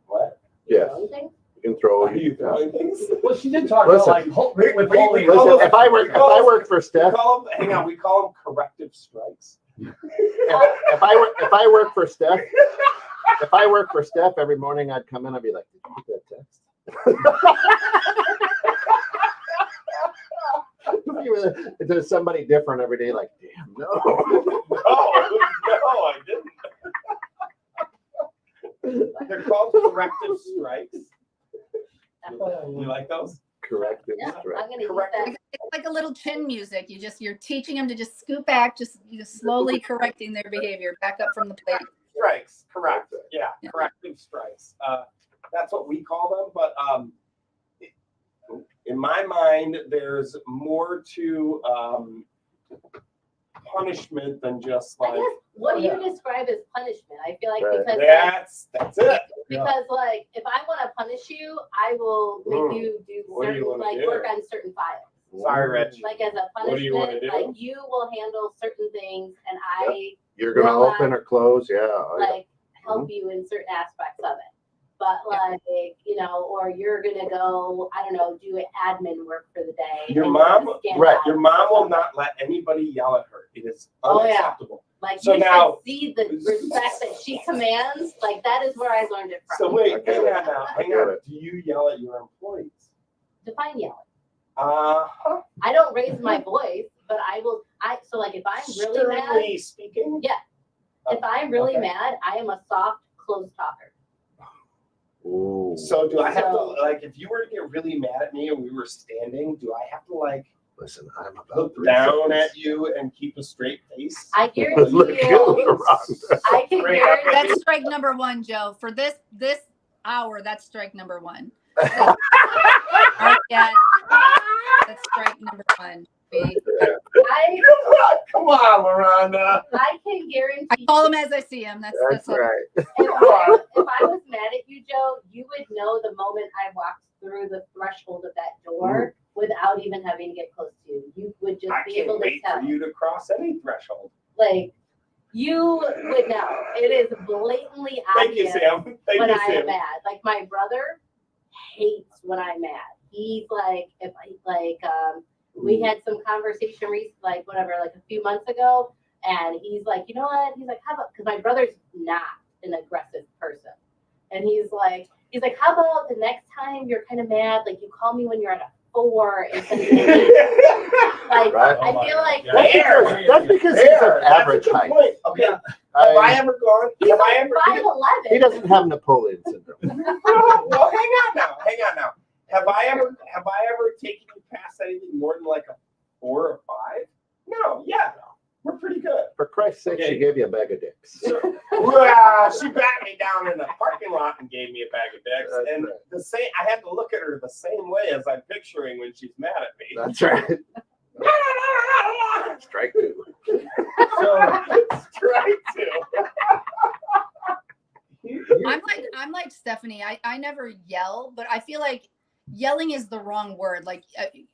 What? Yes. Anything? You can throw. Are you throwing things? well, she did talk Listen. about like with bullying. Listen, if I work for Steph, We call them corrective strikes. if I work for Steph, if I work for Steph every morning, I'd come in. I'd be like, "Did you get that text?" There's somebody different every day. Like, damn, no. No, I didn't. They're called corrective strikes. You like those? Corrective Yeah, strike. I'm gonna use Corrective. that. It's like a little chin music. You're teaching them to just scoot back, just slowly correcting their behavior back up from the plate. Strikes, correct. Yeah, Yeah. corrective strikes. That's what we call them. But in my mind, there's more to punishment than just I like. guess what do Yeah. you describe as punishment? I feel like Right. because That's it. because like if I want to punish you, I will make you do What do you certain wanna do? work on certain files. Sorry, Rich. Like as a What do you wanna punishment, do? like you will handle certain things and I You're gonna Well, open or close, yeah. like help you in certain aspects of it. But like, or you're gonna go, I don't know, do admin work for the day. Your and you're gonna mom- scan right, files Your or mom will something. not let anybody yell at her. It is Oh, yeah. unacceptable. Like So you now- should see the respect that she commands. Like that is where I learned it from. So wait, I get hang it. on now. I Hang get on. it. Do you yell at your employees? Define yelling. Uh-huh. I don't raise my voice, but I will. So like if I'm really mad, Sternly speaking? if I'm really Okay. mad, I am a soft, close talker. Ooh. So do I have to, So- like, if you were to get really mad at me and we were standing, do I have to, like, Listen, I'm about look 3 down seconds. at you and keep a straight face? I guarantee Look you. around. I can Right. guarantee. That's strike number one, Joe. For this hour, that's strike number one. Yeah, that's strike number one. Come on, Miranda. I can guarantee. I call them as I see them. That's That's all. right. If I was mad at you, Joe, you would know the moment I walked through the threshold of that door without even having to get close to you. You would just I be can't able to wait tell. for you to cross any threshold. Like, you would know. It is blatantly Thank you, obvious Sam. Thank when you, I Sam. am mad. Like, my brother hates when I'm mad. He's like, if I, we had some conversation like a few months ago, and he's like, you know what? He's like, how about, because my brother's not an aggressive person. And he's like, how about the next time you're kind of mad, like you call me when you're at a 4 instead of an 8. Like, Right. I feel like That's because he's There, of that's average a good height. point. Okay. Have I ever gone? he's Have I like ever? 5'11". He doesn't have Napoleon syndrome. Well, hang on now. Have I ever taken you past anything more than like a 4 or 5? No. Yeah. We're pretty good. For Christ's sake, Okay. she gave you a bag of dicks. She backed me down in the parking lot and gave me a bag of dicks. That's And right. the same, I had to look at her the same way as I'm picturing when she's mad at me. That's right. Strike 2. So, strike 2. I'm like Stephanie. I never yell, but I feel like yelling is the wrong word. Like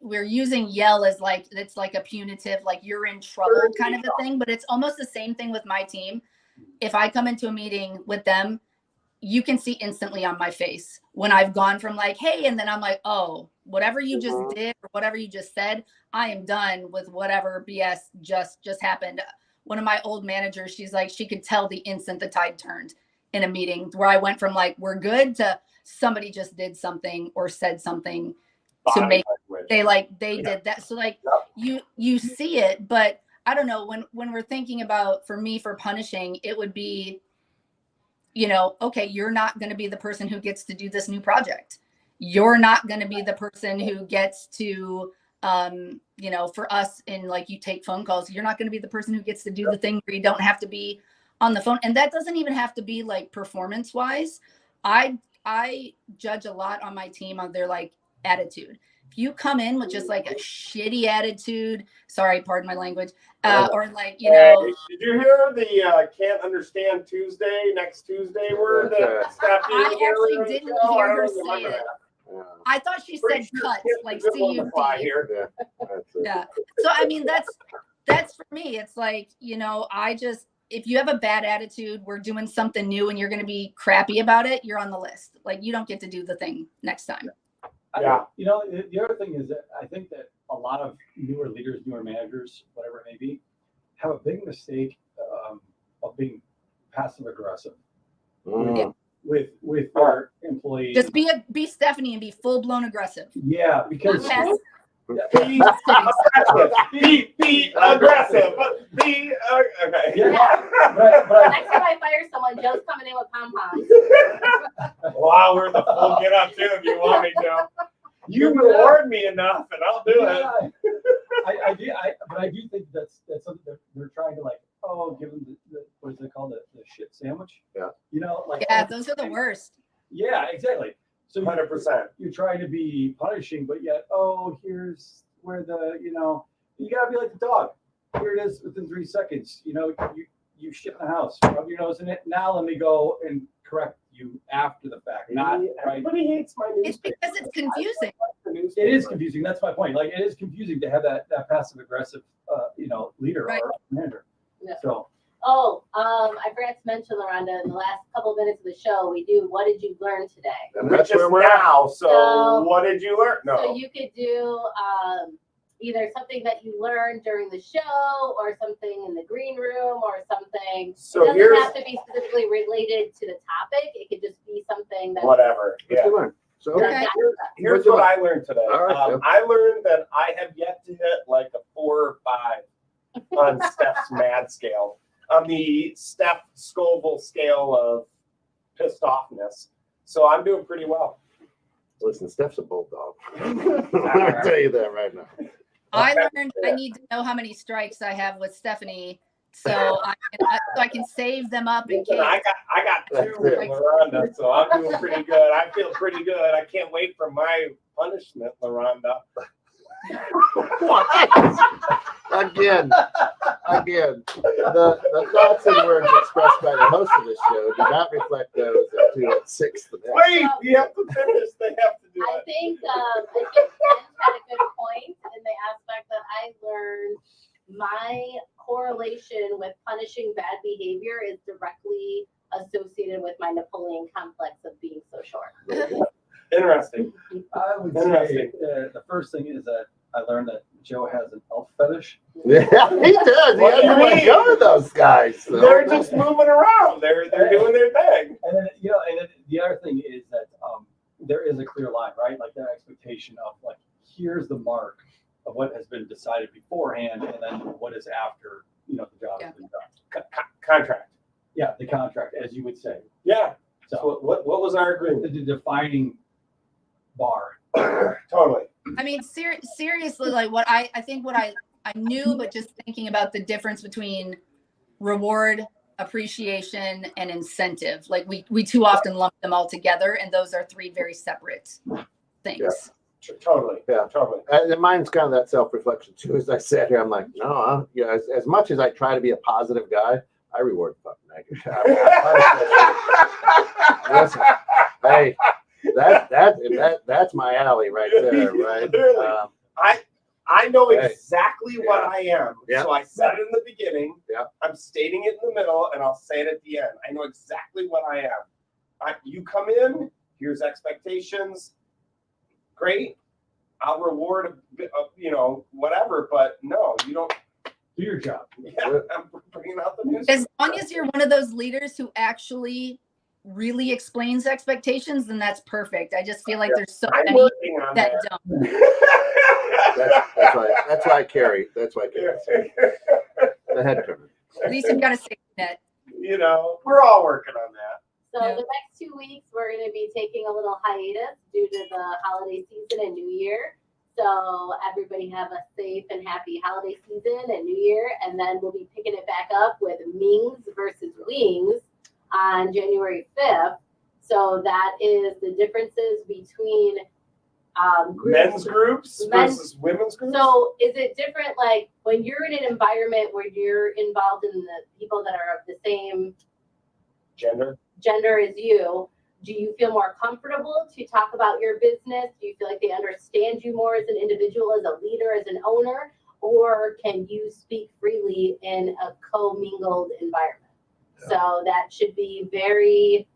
we're using yell as like it's like a punitive, like you're in trouble kind of a thing. But it's almost the same thing with my team. If I come into a meeting with them, you can see instantly on my face when I've gone from like, hey, and then I'm like, oh, whatever you just did or whatever you just said, I am done with whatever BS just happened. One of my old managers, she's like, she could tell the instant the tide turned in a meeting where I went from like, we're good to somebody just did something or said something to make they did that. So like you see it, but I don't know, when we're thinking about, for me, for punishing, it would be, okay, you're not going to be the person who gets to do this new project. You're not going to be the person who gets to, for us in like you take phone calls, you're not going to be the person who gets to do the thing where you don't have to be on the phone. And that doesn't even have to be like performance wise. I judge a lot on my team on their like attitude. If you come in with just like a shitty attitude, sorry, pardon my language, or like, Did you hear the can't understand Tuesday, next Tuesday word? I actually didn't hear her say it. Yeah. I thought she said cut, like CUD. Yeah. So, I mean, that's for me. It's like, if you have a bad attitude, we're doing something new and you're going to be crappy about it, you're on the list. Like, you don't get to do the thing next time. Yeah. The other thing is that I think that a lot of newer leaders, newer managers, whatever it may be, have a big mistake of being passive aggressive with their employees. Just be Stephanie and be full blown aggressive. Yeah, because Be aggressive. Okay. Yeah. But Next time I fire someone, Joe's coming in with pom-poms. Wow, we're the full get up too if you want me to. You reward me enough and I'll do it. But I do think that's something that they're trying to like, give them the what is it called, the shit sandwich? Yeah. Those are the worst. Yeah, exactly. So 100%. You're trying to be punishing, but yet, here's where you gotta be like the dog. Here it is within 3 seconds. You shit in the house, rub your nose in it. Now let me go and correct you after the fact. Not right. Everybody hates my newspaper. It's because it's confusing. It is confusing. That's my point. Like, it is confusing to have that passive aggressive, leader or manager. Yeah. So. I forgot to mention, LaRonda, in the last couple of minutes of the show, we do what did you learn today? And that's where we're now. So what did you learn? No. So you could do either something that you learned during the show or something in the green room or something. So it doesn't have to be specifically related to the topic. It could just be something that whatever. Yeah. So Okay. Here's what I learned today. All right, I learned that I have yet to hit like a 4 or 5 on Steph's mad scale. On the Steph Scoville scale of pissed offness. So I'm doing pretty well. Listen, Steph's a bulldog. I'll tell you that right now. I learned I need to know how many strikes I have with Stephanie, so I can save them up in case. I got 2 with LaRonda, so I'm doing pretty good. I feel pretty good. I can't wait for my punishment, LaRonda. Again, the thoughts and words expressed by the host of this show do not reflect those of 2 and 6 today. Wait, you have to finish. They have to do I it. think Ken had a good point in the aspect that I learned my correlation with punishing bad behavior is directly associated with my Napoleon complex of being so short. Interesting. I would say the first thing is that I learned that Joe has an elf fetish. Yeah, he does. He What do you has to let mean? go of those guys. So. They're just moving around. They're doing their thing. And then the other thing is that there is a clear line, right? Like that expectation of like, here's the mark of what has been decided beforehand, and then what is after the job has been done. Contract. Yeah, the contract, as you would say. Yeah. So So what was our agreement? the defining bar. Totally. I mean, seriously, like what I think what I knew, but just thinking about the difference between reward, appreciation, and incentive. Like we too often lump them all together, and those are 3 very separate things. Yeah. Totally. Yeah. Totally. And mine's kind of that self-reflection too. As I sat here, I'm like, no, as much as I try to be a positive guy, I reward the fucking Listen, hey, that's my alley right there, right? Literally. I know Hey. exactly what I am. Yeah. So I said it in the beginning. Yeah. I'm stating it in the middle, and I'll say it at the end. I know exactly what I am. You come in, here's expectations. Great. I'll reward a bit of, whatever, but no, you don't. Do your job. Yeah, I'm bringing out the news. As long as you're one of those leaders who actually really explains expectations, then that's perfect. I just feel like there's so I'm many working on that that. don't. That's why I carry. That's why I carry the head turner. At least you've got a safety net. We're all working on that. So Yeah. the next 2 weeks, we're going to be taking a little hiatus due to the holiday season and New Year. So everybody have a safe and happy holiday season and New Year. And then we'll be picking it back up with Mings versus Wings on January 5th. So that is the differences between Men's groups Men's- versus women's groups. So is it different, like when you're in an environment where you're involved in the people that are of the same Gender. gender as you, do you feel more comfortable to talk about your business? Do you feel like they understand you more as an individual, as a leader, as an owner? Or can you speak freely in a commingled environment? So that should be very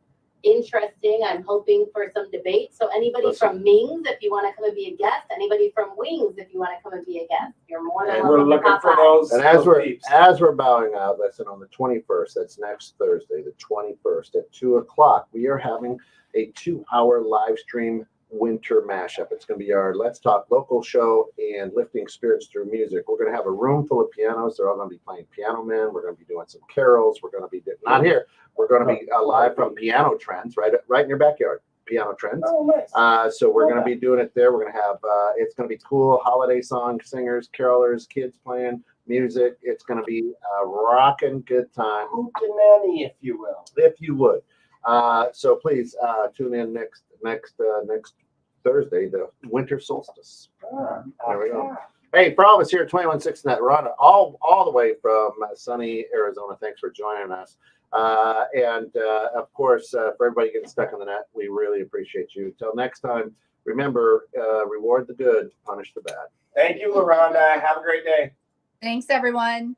interesting. I'm hoping for some debate. So anybody from Mings, if you want to come and be a guest, anybody from Wings, if you want to come and be a guest, you're more than And welcome we're to looking pop for by. those. And those peeps. as we're bowing out, listen, on the 21st, that's next Thursday, the 21st at 2:00, we are having a 2-hour live stream winter mashup. It's going to be our Let's Talk Local show and lifting spirits through music. We're going to have a room full of pianos. They're all going to be playing Piano Man. We're going to be doing some carols. We're going to be not here. We're going to be live from Piano Trends, right in your backyard. Piano Trends. Oh, nice. So we're going to be doing it there. We're going to have, it's going to be cool holiday song singers, carolers, kids playing music. It's going to be a rocking good time, Hootenanny, if you will. if you would. So please tune in next Thursday, the winter solstice. There we go. Hey, for all of us here at 216 Net, we're on all the way from sunny Arizona. Thanks for joining us. And of course, for everybody getting stuck in the net, we really appreciate you. Till next time, remember, reward the good, punish the bad. Thank you, LaRonda. Have a great day. Thanks, everyone.